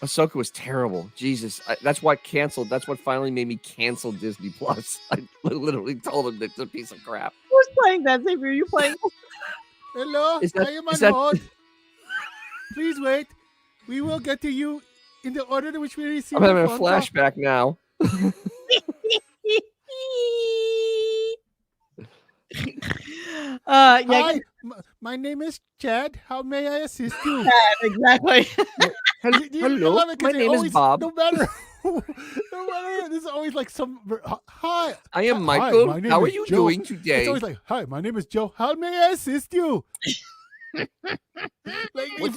Ahsoka was terrible. Jesus, that's what canceled. That's what finally made me cancel Disney Plus. I literally told them that it's a piece of crap. Who's playing that? Xavier, are you playing? Hello, I am on hold. Please wait. We will get to you in the order in which we receive. I'm having a flashback now. Hi, my name is Chad. How may I assist you? Chad, exactly. Hello, my name is Bob. No matter, this is always like some. Hi, I am Michael. Hi, how are you doing today? It's always like, hi, my name is Joe. How may I assist you? What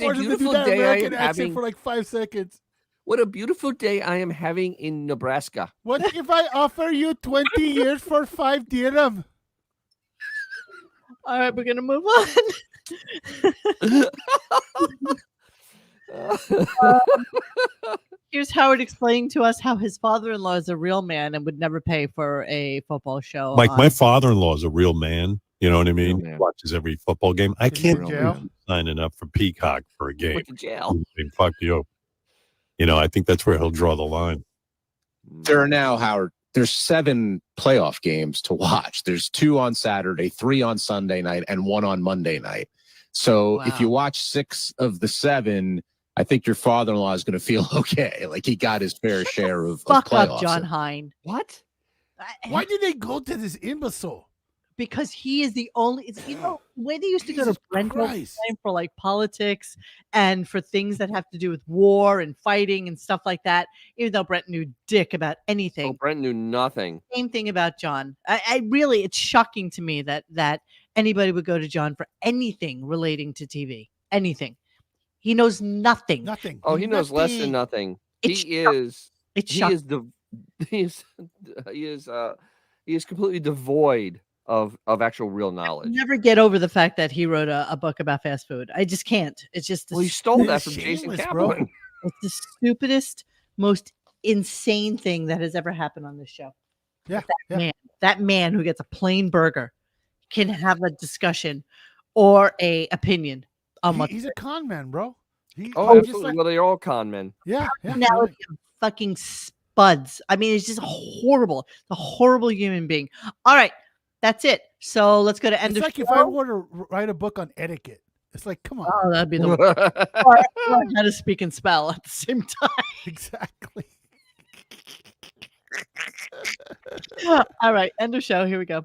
a beautiful day I am having for 5 seconds. What a beautiful day I am having in Nebraska. What if I offer you 20 years for 5 dirham? All right, we're gonna move on. Here's Howard explaining to us how his father-in-law is a real man and would never pay for a football show. My father-in-law is a real man. You know what I mean? He watches every football game. I can't signing up for Peacock for a game. Went to jail. Fuck you. I think that's where he'll draw the line. There are now, Howard, there's 7 playoff games to watch. There's 2 on Saturday, 3 on Sunday night, and 1 on Monday night. So if you watch 6 of the 7, I think your father-in-law is going to feel okay. Like he got his fair share of Fuck playoffs. up, John Hine. What? Why did they go to this imbecile? Because he is the only, the way they used to go to Brent for politics and for things that have to do with war and fighting and stuff like that, even though Brent knew dick about anything. Oh, Brent knew nothing. Same thing about John. I really, it's shocking to me that anybody would go to John for anything relating to TV. Anything. He knows nothing. Nothing. Oh, he knows less than nothing. He is He is completely devoid of actual real knowledge. Never get over the fact that he wrote a book about fast food. I just can't. It's just Well, he stole that It's from Jason shameless, bro. Kaplan. it's the stupidest, most insane thing that has ever happened on this show. Yeah, That man who gets a plain burger can have a discussion or a opinion on what He's a con man, bro. Oh, absolutely. Well, they're all con men. Yeah. personality of fucking spuds. I mean, it's just horrible. The horrible human being. All right, that's it. So let's go to end It's of like show. if I were to write a book on etiquette. It's like, come on. Oh, that'd be the worst. Or learn how to speak and spell at the same time. Exactly. All right, end of show. Here we go.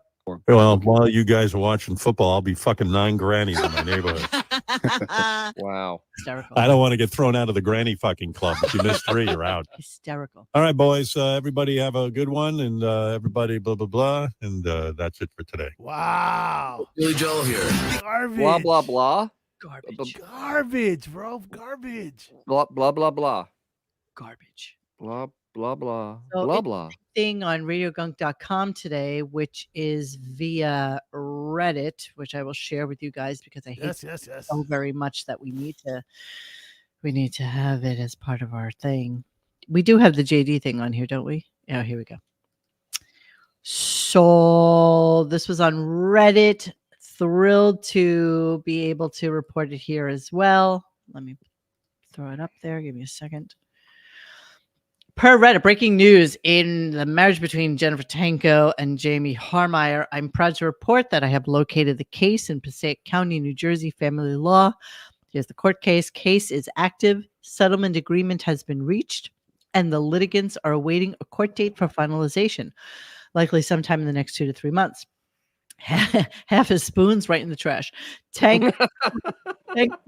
Well, while you guys are watching football, I'll be fucking 9 grannies in my neighborhood. Wow. Hysterical. I don't want to get thrown out of the granny fucking club. If you miss 3, you're out. Hysterical. All right, boys. Everybody have a good one, and everybody blah blah blah, and that's it for today. Wow. Billy Joel here. Garbage. Blah, blah, blah. Garbage. Garbage, bro. Garbage. Blah, blah, blah, blah. Garbage. Blah, blah, blah. So Blah, it's blah. thing on RadioGunk.com today, which is via Reddit, which I will share with you guys because I hate Yes. so very much that we need to have it as part of our thing. We do have the JD thing on here, don't we? Yeah, here we go. So this was on Reddit. Thrilled to be able to report it here as well. Let me throw it up there. Give me a second. Per Reddit, breaking news in the marriage between Jennifer Tanko and Jamie Harmeyer. I'm proud to report that I have located the case in Passaic County, New Jersey, family law. Here's the court case. Case is active. Settlement agreement has been reached, and the litigants are awaiting a court date for finalization, likely sometime in the next 2 to 3 months. Half his spoons right in the trash. Tank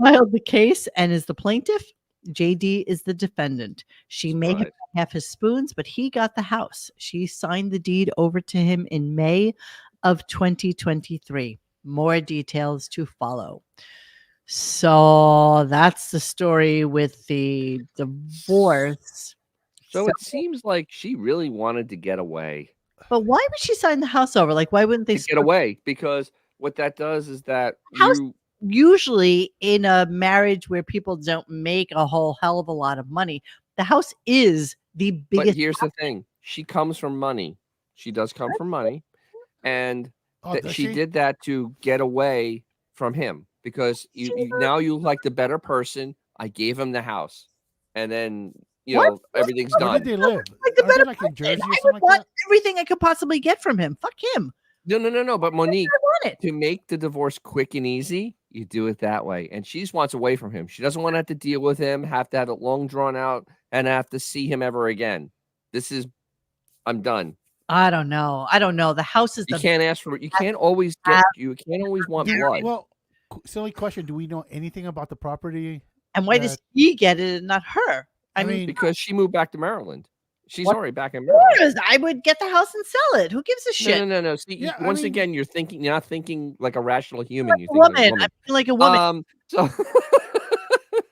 filed the case and is the plaintiff. JD is the defendant. She may have half his spoons, but he got the house. She signed the deed over to him in May of 2023. More details to follow. So that's the story with the divorce. So it seems like she really wanted to get away. But why would she sign the house over? Like, why wouldn't they get away? Because what that does is that usually in a marriage where people don't make a whole hell of a lot of money, the house is the biggest. But here's the thing: she comes from money. She does come from money, and she did that to get away from him because now you like the better person. I gave him the house, and then everything's done. Where did they live? Are they like in Jersey or something like that? Everything I could possibly get from him. Fuck him. No. But Monique, to make the divorce quick and easy, you do it that way. And she just wants away from him. She doesn't want to have to deal with him, have to have it long drawn out, and have to see him ever again. I'm done. I don't know. The house is. You can't ask for. You can't always want blood. Well, silly question. Do we know anything about the property? And why does he get it and not her? I mean, because she moved back to Maryland. She's already back in Maryland. I would get the house and sell it. Who gives a shit? No. See, once again, you're not thinking like a rational human. You're woman. I feel like a woman. So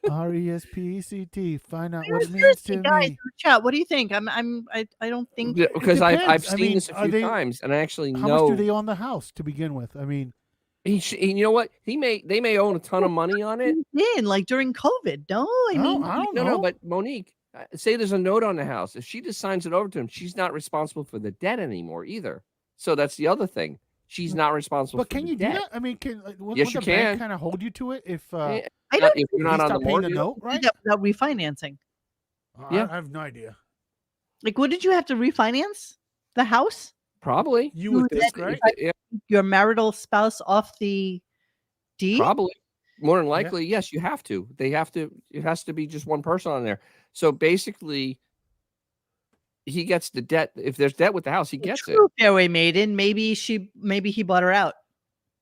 RESPECT. Find out what it means to guys, me. Chat. What do you think? I don't think because I've seen this a few times, and I actually know. How much do they own the house to begin with? I mean, you know what? They may own a ton of money on it. Like during COVID. No, I don't know. No. But Monique, say there's a note on the house. If she just signs it over to him, she's not responsible for the debt anymore either. So that's the other thing. She's not responsible. But can you do that? I mean, yes, you can. Kind of hold you to it if if you're not on the mortgage, note, right? Without refinancing. I have no idea. Like, what did you have to refinance? The house? Probably. You would think, right? Your marital spouse off the deed? Probably. More than likely, yes, you have to. They have to. It has to be just one person on there. So basically, he gets the debt. If there's debt with the house, he gets it. Fairway maiden. Maybe he bought her out.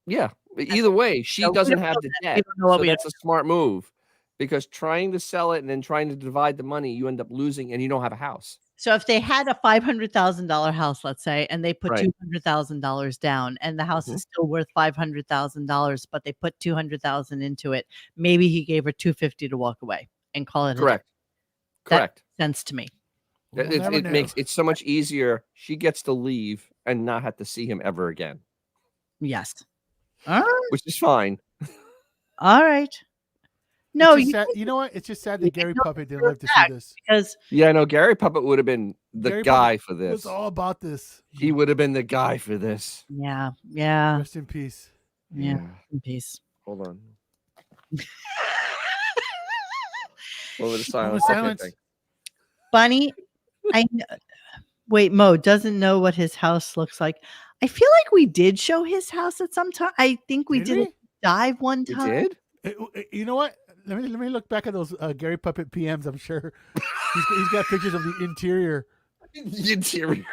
Yeah. Either way, she doesn't have the debt. So that's a smart move, because trying to sell it and then trying to divide the money, you end up losing, and you don't have a house. So if they had a $500,000 house, let's say, and they put $200,000 down, and the house is still worth $500,000, but they put $200,000 into it, maybe he gave her $250 to walk away and call it. Correct. That makes sense to me. It makes it so much easier. She gets to leave, and not have to see him ever again. Yes. All right. Which is fine. All right. No, you know what? It's just sad that Gary Puppet didn't live to see this. Because no, Gary Puppet would have been the Gary guy Puppet for this. was all about this. He would have been the guy for this. Yeah. Rest in peace. Yeah. In peace. Hold on. Over the silence. Bunny, wait, Mo doesn't know what his house looks like. I feel like we did show his house at some time. I think we did a dive one time. We did? You know what? Let me look back at those Gary Puppet PMs. I'm sure he's got pictures of the interior. The interior.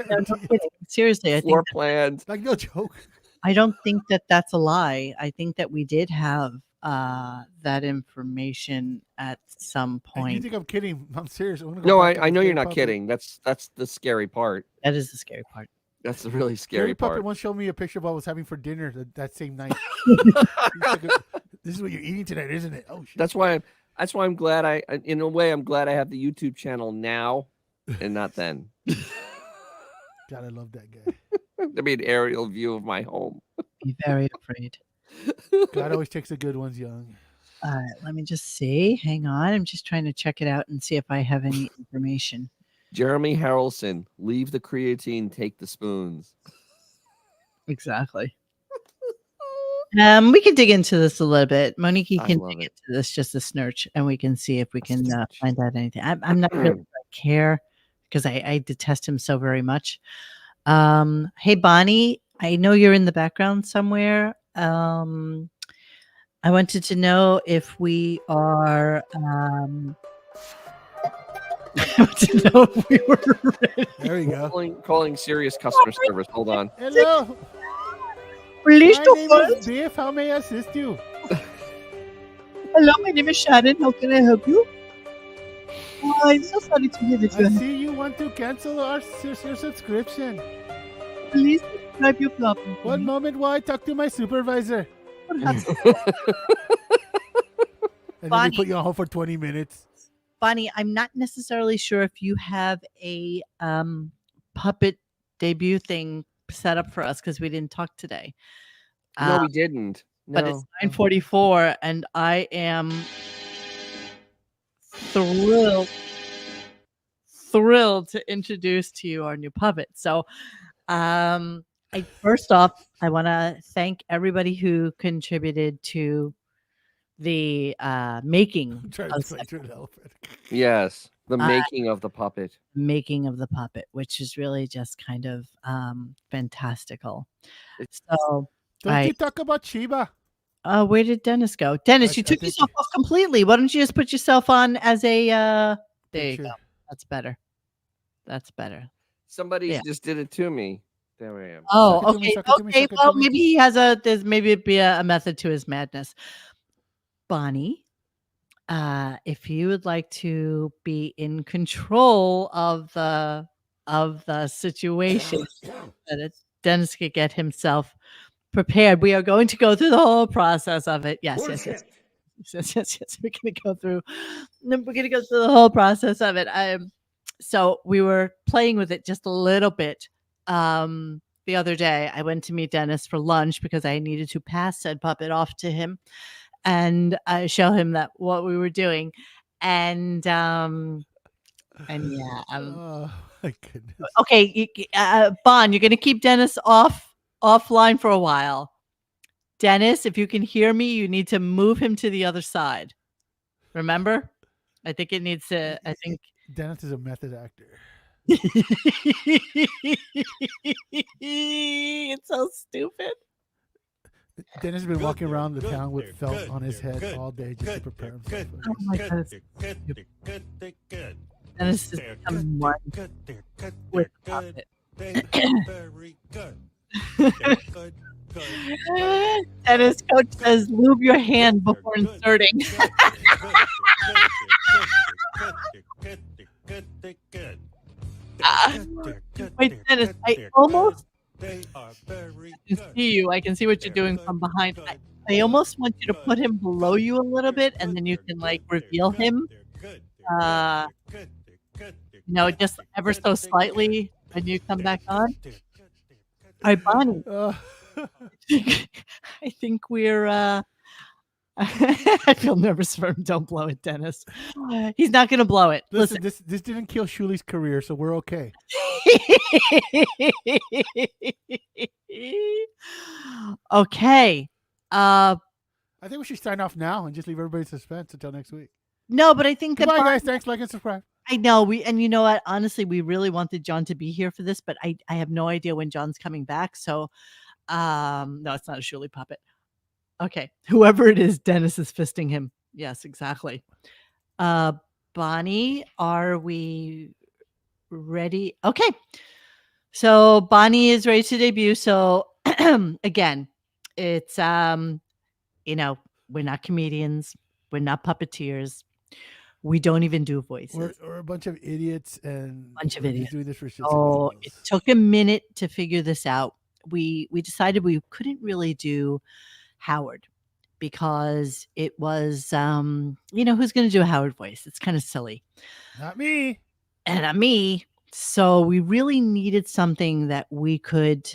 No kidding. Seriously, I Floor think plans. Like no joke. I don't think that that's a lie. I think that we did have that information at some point. You think I'm kidding? I'm serious. No, I know you're not kidding. That's the scary part. That is the scary part. That's the really scary Gary part. Puppet once showed me a picture of what I was having for dinner that same night. This is what you're eating tonight, isn't it? Oh shit. That's why I'm glad in a way I'm glad I have the YouTube channel now and not then. God, I love that guy. I mean, aerial view of my home. Be very afraid. God always takes the good ones, young. All right, let me just see. Hang on. I'm just trying to check it out and see if I have any information. Jeremy Harrelson, leave the creatine, take the spoons. Exactly. We can dig into this a little bit. Monique can dig into this just a snurch, and we can see if we can find out anything. I'm not really care because I detest him so very much. Hey, Bonnie, I know you're in the background somewhere. I wanted to know if we are. I want to know if we were ready. There you go. Calling Sirius customer service. Hold on. Hello. Please My name is Biff. How may I assist you? Hello, my name is Sharon. How can I help you? Oh, I'm so sorry to hear that. I see you want to cancel your subscription. Please describe your problem. One moment while I talk to my supervisor. And then we put you on hold for 20 minutes. Bonnie, I'm not necessarily sure if you have a puppet debut thing set up for us because we didn't talk today. No, we didn't. No. But it's 9:44, and I am thrilled to introduce to you our new puppet. So, first off, I want to thank everybody who contributed to the making. Yes, the making of the puppet. Making of the puppet, which is really just kind of fantastical. So, don't you talk about Sheba? Where did Dennis go? Dennis, you took yourself off completely. Why don't you just put yourself on as a? There you go. That's better. That's better. Somebody just did it to me. There I am. Oh, okay. Okay. Well, maybe he has there's maybe be a method to his madness. Bonnie, if you would like to be in control of the situation, that Dennis could get himself prepared. We are going to go through the whole process of it. Yes. We're going to go through the whole process of it. So we were playing with it just a little bit. The other day, I went to meet Dennis for lunch because I needed to pass said puppet off to him and show him that what we were doing. And yeah. Oh my goodness. Okay, Bon, you're going to keep Dennis offline for a while. Dennis, if you can hear me, you need to move him to the other side. Remember? I think it needs to. I think Dennis is a method actor. It's so stupid. Dennis has been walking around the town with felt on his head all day just to prepare himself. Oh my God. Dennis is becoming one with puppet. Dennis, coach says, lube your hand before inserting. Wait, Dennis, I almost see you. I can see what you're doing from behind. I almost want you to put him below you a little bit, and then you can like reveal him. Just ever so slightly when you come back on. right, Bonnie. Uh, I think we're. I feel nervous for him. Don't blow it, Dennis. He's not going to blow it. listen, this didn't kill Shuli's career, so we're okay. Okay. I think we should sign off now and just leave everybody in suspense until next week. No, but I think Goodbye, that guys. Thanks, like, and subscribe. I know and you know what? Honestly, we really wanted John to be here for this, but I have no idea when John's coming back. So, no, it's not a Shuli puppet. Okay, whoever it is, Dennis is fisting him. Yes, exactly. Bonnie, are we ready? Okay. So Bonnie is ready to debut. So again, it's you know, we're not comedians, we're not puppeteers, we don't even do voices. We're a bunch of idiots and we're just doing this for shit. So it took a minute to figure this out. We decided we couldn't really do Howard because it was you know, who's going to do a Howard voice? It's kind of silly. Not me. And not me. So we really needed something that we could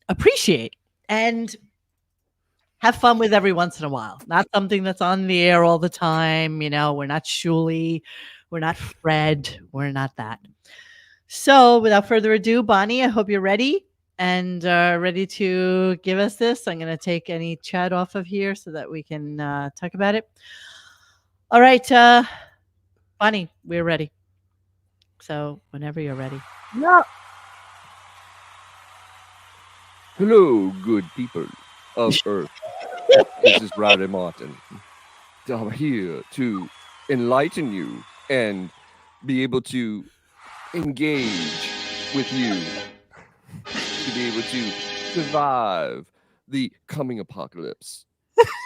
appreciate and have fun with every once in a while. Not something that's on the air all the time. You know, we're not Shuli. We're not Fred. We're not that. So without further ado, Bonnie, I hope you're ready and ready to give us this. I'm going to take any chat off of here so that we can talk about it. All right, Bonnie, we're ready. So whenever you're ready. Yeah. Hello, good people of Earth. This is Riley Martin. I'm here to enlighten you and be able to engage with you to be able to survive the coming apocalypse.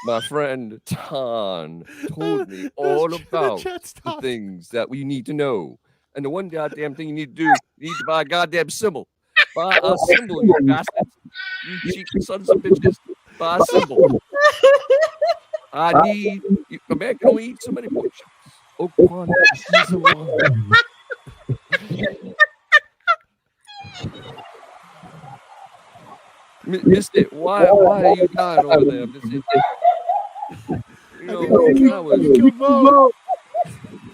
My friend Tan told me all about the things that we need to know. And the one goddamn thing you need to do, you need to buy a goddamn symbol. Buy a symbol, you bastards. You cheap sons of bitches. Buy a symbol. I need, a man can only eat so many pork chops. Oh, Quan, season 1. Mister, why are you dying over there, Mister? You know,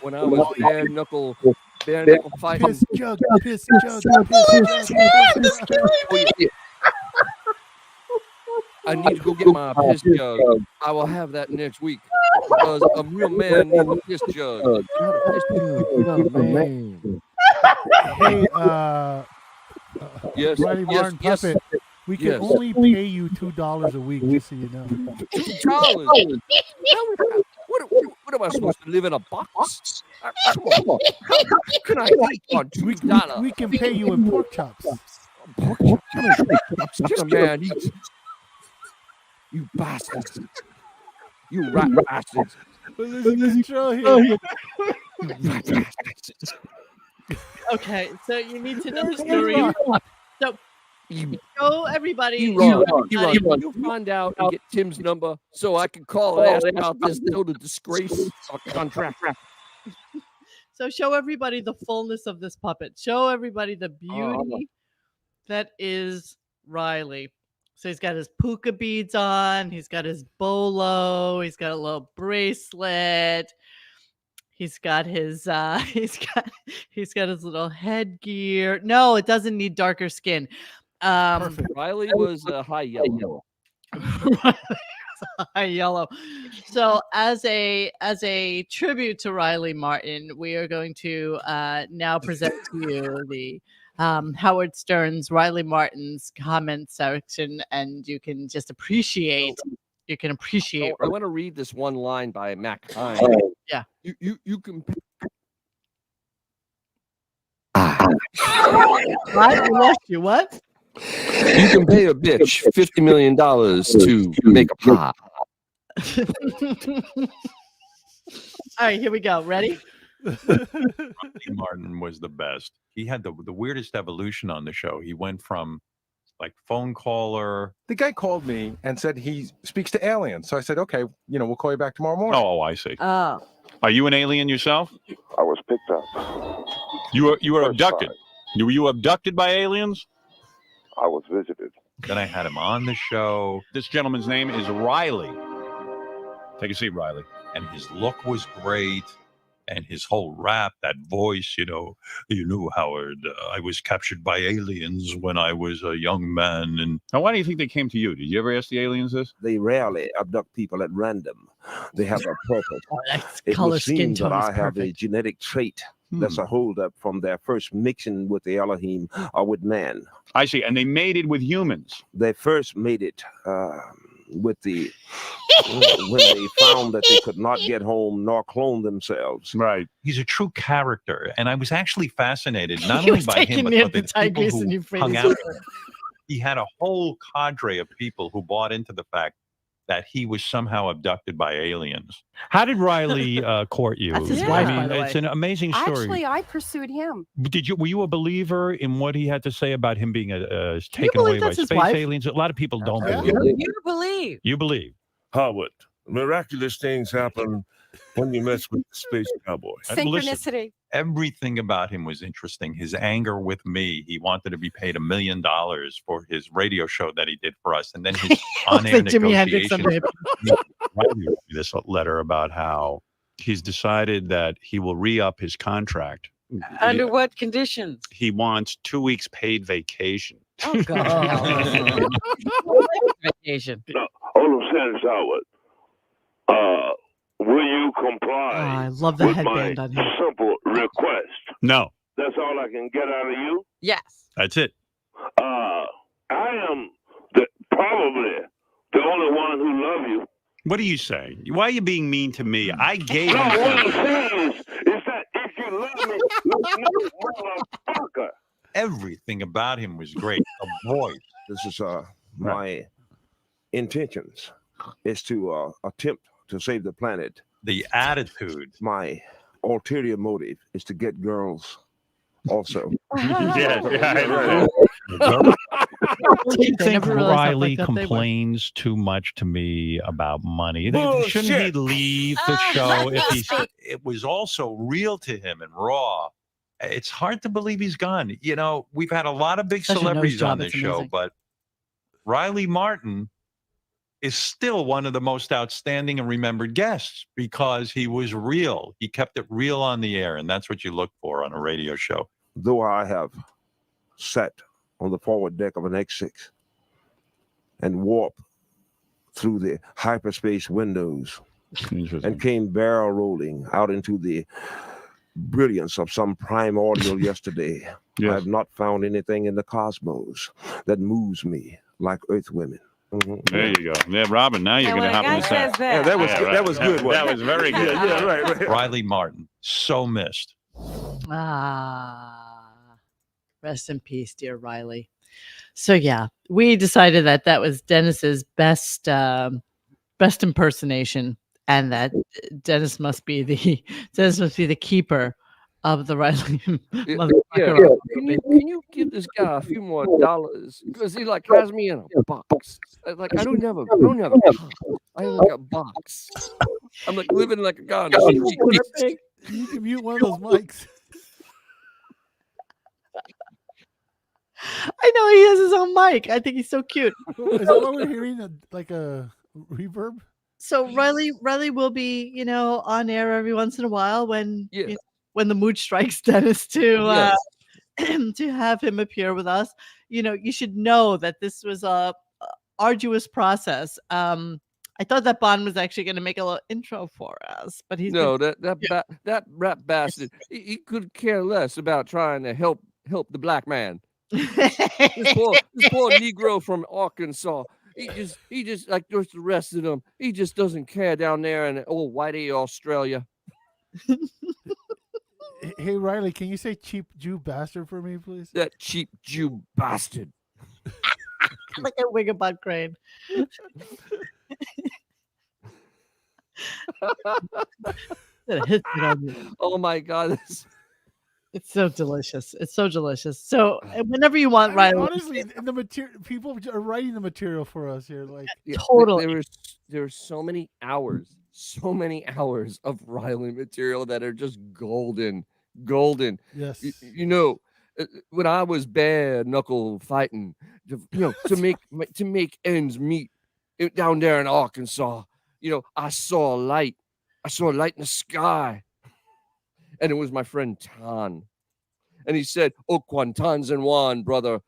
when I was bare knuckle fighting. Piss jug, piss jug, piss jug. I need to go get my piss jug. I will have that next week because a real man needs a piss jug. Not a piss jug. Not a man. Hey, yes, Riley Martin Puppet, we can only pay you $2 a week, just so you know. $2? What am I supposed to live in a box? Come on. How can I eat on $2? We can pay you in pork chops. Pork chops? Just a man eats. You bastards. You rat bastards. Okay, so you need to know the story. So show everybody. You find out and get Tim's number so I can call and ask about this total disgrace of a contract. So show everybody the fullness of this puppet. Show everybody the beauty that is Riley. So he's got his puka beads on. He's got his bolo. He's got a little bracelet. He's got his he's got his little headgear. No, it doesn't need darker skin. Riley was high yellow. High yellow. So as a tribute to Riley Martin, we are going to now present to you the Howard Stern's Riley Martin's comment section, and you can just appreciate. You can appreciate. I want to read this one line by Mac Hine. Yeah. You can. What? You lost you. What? You can pay a bitch $50 million to make a pie. All right, here we go. Ready? Martin was the best. He had the weirdest evolution on the show. He went from like phone caller. The guy called me and said he speaks to aliens. So I said, okay, we'll call you back tomorrow morning. Oh, I see. Oh. Are you an alien yourself? I was picked up. You were abducted. Were you abducted by aliens? I was visited. Then I had him on the show. This gentleman's name is Riley. Take a seat, Riley. And his look was great. And his whole rap, that voice, you know, Howard, I was captured by aliens when I was a young man. And now, why do you think they came to you? Did you ever ask the aliens this? They rarely abduct people at random. They have a purpose. It color would skin seem tone that is I have a perfect. genetic trait that's a holdup from their first mixing with the Elohim or with man. I see. And they mated with humans. They first made it with the when they found that they could not get home nor clone themselves. Right. He's a true character. And I was actually fascinated, not He only was by taking him, but near by the the people tigers and who Euphrates hung out River. with him. He had a whole cadre of people who bought into the fact that he was somehow abducted by aliens. How did Riley court you? That's his wife, by the It's way. an amazing story. Actually, I pursued him. Were you a believer in what he had to say about him being taken believe away by that's his space wife? aliens? A lot of people don't Yeah. believe. You believe. You believe. Howard, miraculous things happen when you mess with the space cowboys. Listen, Synchronicity. everything about him was interesting. His anger with me. He wanted to be paid $1 million for his radio show that he did for us. And then his on-air Like Jimi Hendrix negotiations. someday. Riley wrote me this letter about how he's decided that he will re-up his contract. Under what conditions? He wants 2 weeks paid vacation. Oh, God. Vacation. Now, all I'm saying is, Howard, will you comply I love the with headband my on him. simple request? No, That's all I can get out of you? Yes. that's it. I am probably the only one who love you. What are you saying? Why are you being mean to me? I gave No, him what I'm saying is that if you love me, you motherfucker. everything about him was great. A voice. This is my intentions is to attempt to save the planet. The attitude. My ulterior motive is to get girls also. Yeah. Do you They think never realized how Riley fucked up they were. complains too much to me about money? Bullshit. Shouldn't he leave the show if it was also real to him and raw? It's hard to believe he's gone. You know, we've had a lot of big Such a nose celebrities job, on this it's show, amazing. but Riley Martin is still one of the most outstanding and remembered guests because he was real. He kept it real on the air, and that's what you look for on a radio show. Though I have sat on the forward deck of an X6 and warped through the hyperspace windows and came barrel rolling out into the brilliance of some primordial yesterday. Yes. I have not found anything in the cosmos that moves me like Earth women. There you go. Yeah, Robin, now you're And going to when a have guy to say. says that, that was good. That was good. That wasn't was it? very good. Yeah, right. Riley Martin, so missed. Rest in peace, dear Riley. So yeah, we decided that that was Dennis's best impersonation, and that Dennis must be the keeper of the Riley motherfucker. Can you give this guy a few more dollars? Because he like has me in a box. Like I don't have a box. I have like a box. I'm like living like a guy on the street. You can mute one of those mics. I know he has his own mic. I think he's so cute. Is that why we're hearing a reverb? So Riley will be, on air every once in a while when when the mood strikes Dennis to to have him appear with us. You should know that this was a arduous process. I thought that Bond was actually going to make a little intro for us, but he's that rap bastard. He could care less about trying to help the black man. this poor Negro from Arkansas. He just like the rest of them. He just doesn't care down there in old whitey Australia. Hey Riley, can you say cheap Jew bastard for me, please? That cheap Jew bastard. Like a Wigabot Crane. Oh my God. It's so delicious. It's so delicious. So whenever you want, Riley. Honestly, the material people are writing the material for us here. Like totally. There are so many hours of Riley material that are just golden. Yes. when I was bare knuckle fighting, to make ends meet down there in Arkansas, I saw a light. I saw a light in the sky, and it was my friend Tan, and he said, "Oh, Quantans and Juan, brother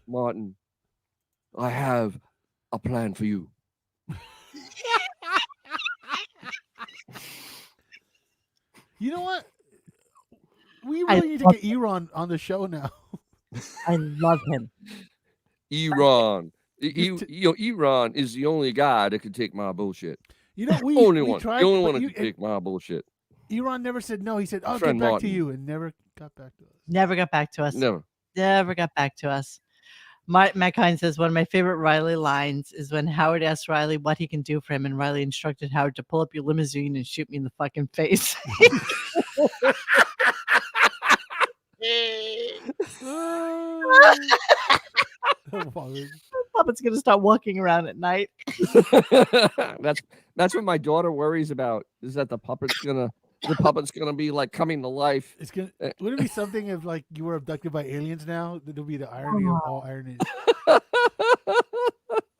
Martin, I have a plan for you." You know what? We really need to get Iran on the show now. I love him. Iran. Iran is the only guy that can take my bullshit. You know, we tried, the only but one that can take my bullshit. Iran never said no. He said, "I'll Friend get back Martin. to you," and never got back to us. Never got back to us. Never got back to us. Matt Kine says, one of my favorite Riley lines is when Howard asked Riley what he can do for him, and Riley instructed Howard to pull up your limousine and shoot me in the fucking face. Puppet's gonna start walking around at night. That's what my daughter worries about, is that the puppet's gonna be like coming to life. It's gonna wouldn't it be something if like you were abducted by aliens now? That'll be the irony of all ironies.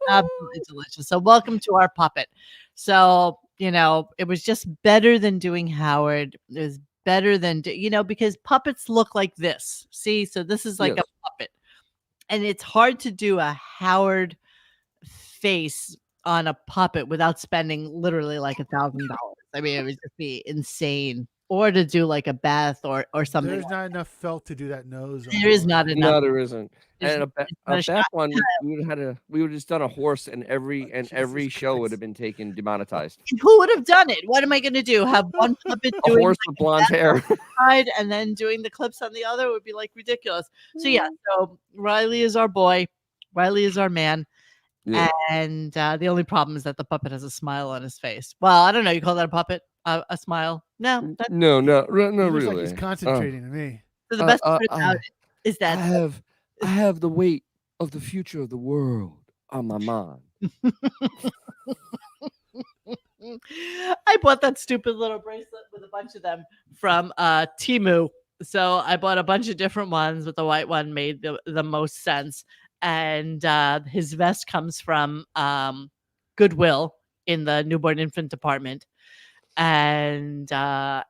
Absolutely delicious. So welcome to our puppet. So, it was just better than doing Howard. It was better than, because puppets look like this. See, so this is like a puppet. And it's hard to do a Howard face on a puppet without spending literally like $1,000. I mean, it would just be insane. Or to do like a Beth or something. There's not enough felt to do that nose. There is not enough. No, there isn't. And a Beth one, we would have just done a horse, and every show would have been taken demonetized. And who would have done it? What am I going to do? Have one puppet A doing horse with blonde hair, side and then doing the clips on the other would be like ridiculous. So yeah, so Riley is our boy. Riley is our man. Yeah. And the only problem is that the puppet has a smile on his face. Well, I don't know. You call that a puppet? A smile? No. No, really. Like he's concentrating on me. So the best part about it is that I have the weight of the future of the world on my mind. I bought that stupid little bracelet with a bunch of them from Temu. So I bought a bunch of different ones, but the white one made the most sense. And his vest comes from Goodwill in the newborn infant department. And yeah.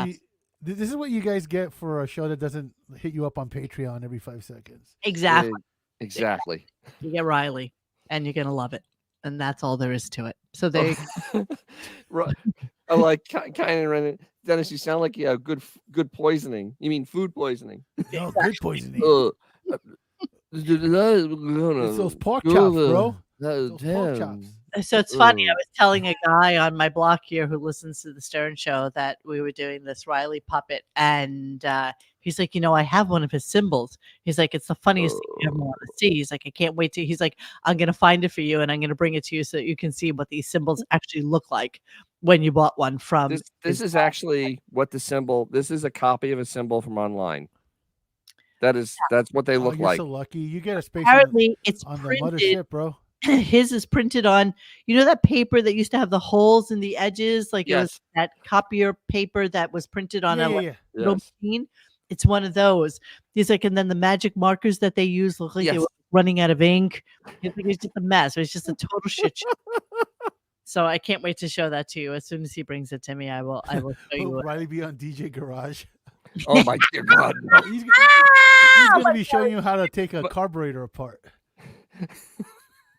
See, this is what you guys get for a show that doesn't hit you up on Patreon every 5 seconds. Exactly. Exactly. You get Riley, and you're gonna love it, and that's all there is to it. So there. Right. I like kind of Dennis. You sound like you have good poisoning. You mean food poisoning? No, good poisoning. It's those pork chops, bro. Those pork chops. So it's funny. I was telling a guy on my block here who listens to the Stern Show that we were doing this Riley puppet, and he's like, I have one of his symbols. He's like, it's the funniest thing you ever want to see. He's like, I can't wait to. He's like, I'm gonna find it for you, and I'm gonna bring it to you so that you can see what these symbols actually look like when you bought one from. This is actually what the symbol. This is a copy of a symbol from online. That's what they look you're like. So lucky. You get a space. Apparently, it's on the printed. mothership, bro. His is printed on, that paper that used to have the holes in the edges, like it was that copier paper that was printed on a little machine. It's one of those. He's like, and then the magic markers that they use look like they were running out of ink. He's like, it's just a mess. It's just a total shit show. So I can't wait to show that to you. As soon as he brings it to me, I will show you. Will Riley be on DJ Garage? Oh my dear God! He's going to be showing you how to take a carburetor apart.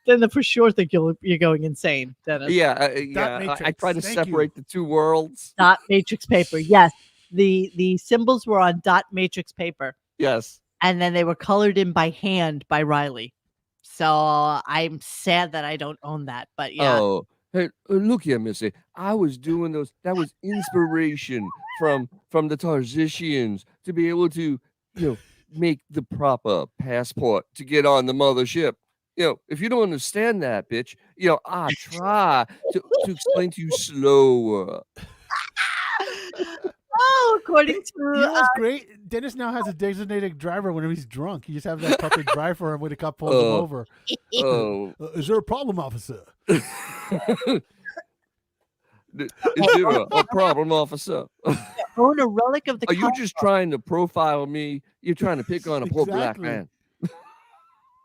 Then for sure think you're going insane, Dennis. Yeah. I try to separate the two worlds. Dot matrix paper. Yes, the symbols were on dot matrix paper. Yes, and then they were colored in by hand by Riley. So I'm sad that I don't own that, but yeah. Oh, hey, look here, Missy. I was doing those. That was inspiration from the Tarzicians to be able to, make the proper passport to get on the mothership. If you don't understand that, bitch, I try to explain to you slower. Oh, according to what's great, Dennis now has a designated driver whenever he's drunk. He just has that puppet drive for him when the cop pulls him over. Is there a problem, officer? Is there a problem, officer? own a relic of the Are you just trying to profile me? You're trying to pick on a poor black Exactly. man.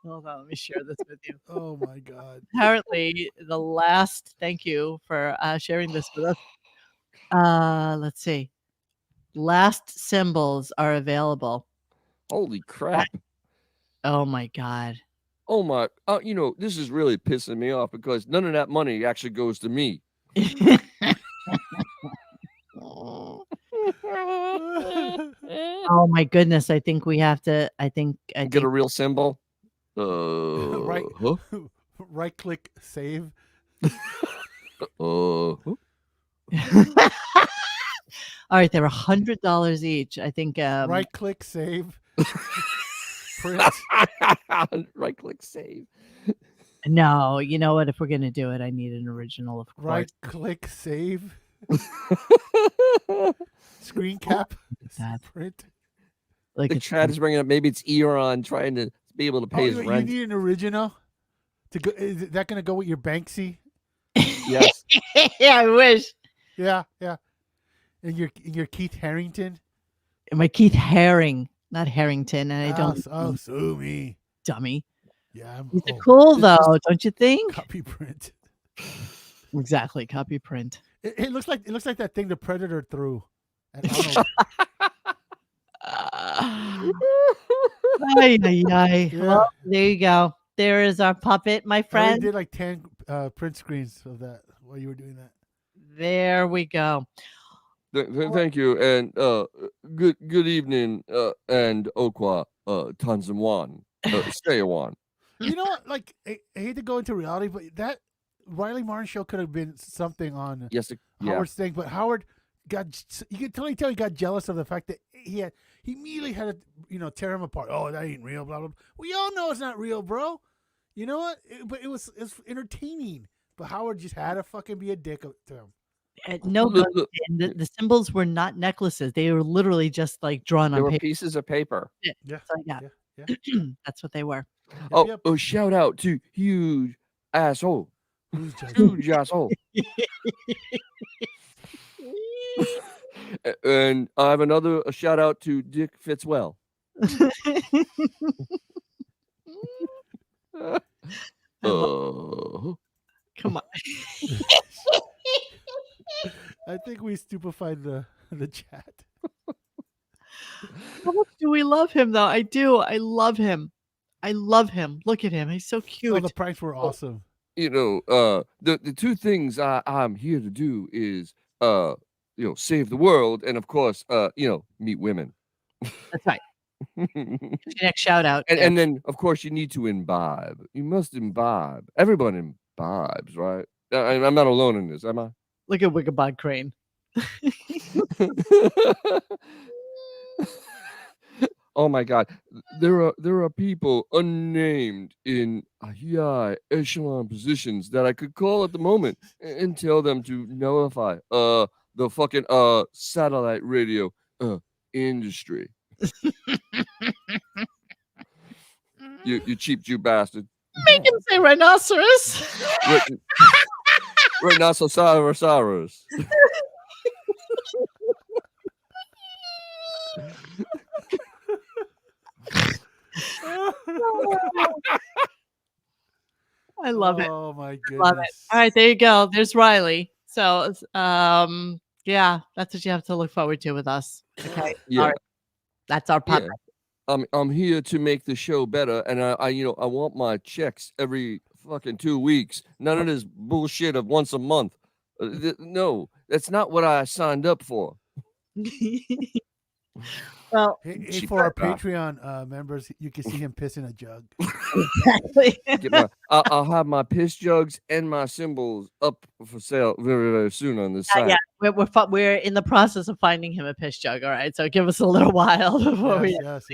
Hold on, let me share this with you. Oh my God. Apparently, the last thank you for sharing this with us. Let's see. Last symbols are available. Holy crap. Oh my God. Oh my, this is really pissing me off because none of that money actually goes to me. Oh my goodness. I think we have to, I think Get a real symbol. Right click save. All right, they're $100 each. I think right click save. Print. Right click save. No, you know what? If we're gonna do it, I need an original, of course. Right click save. Screen cap. Print. Like the Chad is bringing up. Maybe it's Eron trying to be able to pay his you rent. need an original. To go, is that going to go with your Banksy? Yes. Yeah, I wish. Yeah. And your Keith Harrington. And my Keith Haring, not Harrington, and I don't. Oh, sue me, dummy. Yeah, these are cool though, don't you think? Copy print. Exactly, copy print. It looks like that thing the Predator threw. At Arnold. Ay, ay, ay. Yeah. Well, there you go. There is our puppet, my I friend. did like 10 print screens of that while you were doing that. There we go. Thank you, and good evening, and Okwa, Tanzamwan, Steyawan. You know what? Like, I hate to go into reality, but that Riley Martin show could have been something on Howard's thing. But Howard you could totally tell he got jealous of the fact that he immediately had to, tear him apart. Oh, that ain't real, blah, blah, blah. We all know it's not real, bro. You know what? But it was entertaining. But Howard just had to fucking be a dick to him. No, the symbols were not necklaces. They were literally just like drawn They on were paper. pieces of paper. Yeah. So, yeah. That's what they were. Oh, shout out to huge asshole. Huge asshole. And I have another shout out to Dick Fitzwell. Come on. I think we stupefied the chat. How much do we love him, though? I do. I love him. I love him. Look at him. He's so cute. Oh, the pranks were awesome. The two things I'm here to do is save the world, and of course, meet women. That's right. Next shout out. And then, of course, you need to imbibe. You must imbibe. Everyone imbibes, right? I'm not alone in this, am I? Look at Wickerbob Crane. Oh my God, there are people unnamed in high echelon positions that I could call at the moment and tell them to nullify the fucking satellite radio industry. you cheap Jew bastard. Make him say rhinoceros. Rhinoceros. I love it. Oh my goodness. Love it. All right, there you go. There's Riley. So, yeah, that's what you have to look forward to with us. Okay. Yeah. All right. That's our puppet. Yeah. I'm here to make the show better, and I want my checks every fucking 2 weeks. None of this bullshit of once a month. No, that's not what I signed up for. Well, hey, for our Patreon members, you can see him pissing a jug. I'll have my piss jugs and my symbols up for sale very, very soon on this site. Yeah, we're in the process of finding him a piss jug. All right, so give us a little while before yes.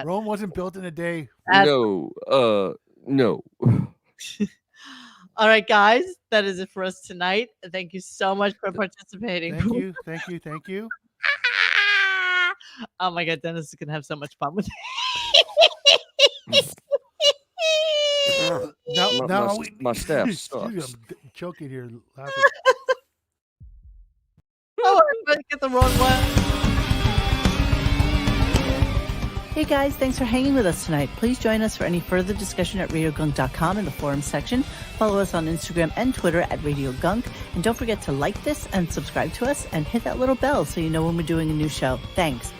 Rome wasn't built in a day. No. All right, guys, that is it for us tonight. Thank you so much for participating. Thank you. Oh my God, Dennis is gonna have so much fun with it. My staff I'm sucks. choking here laughing. Oh, I get the wrong one. Hey guys, thanks for hanging with us tonight. Please join us for any further discussion at RadioGunk.com in the forum section. Follow us on Instagram and Twitter at RadioGunk. And don't forget to like this and subscribe to us and hit that little bell so you know when we're doing a new show. Thanks.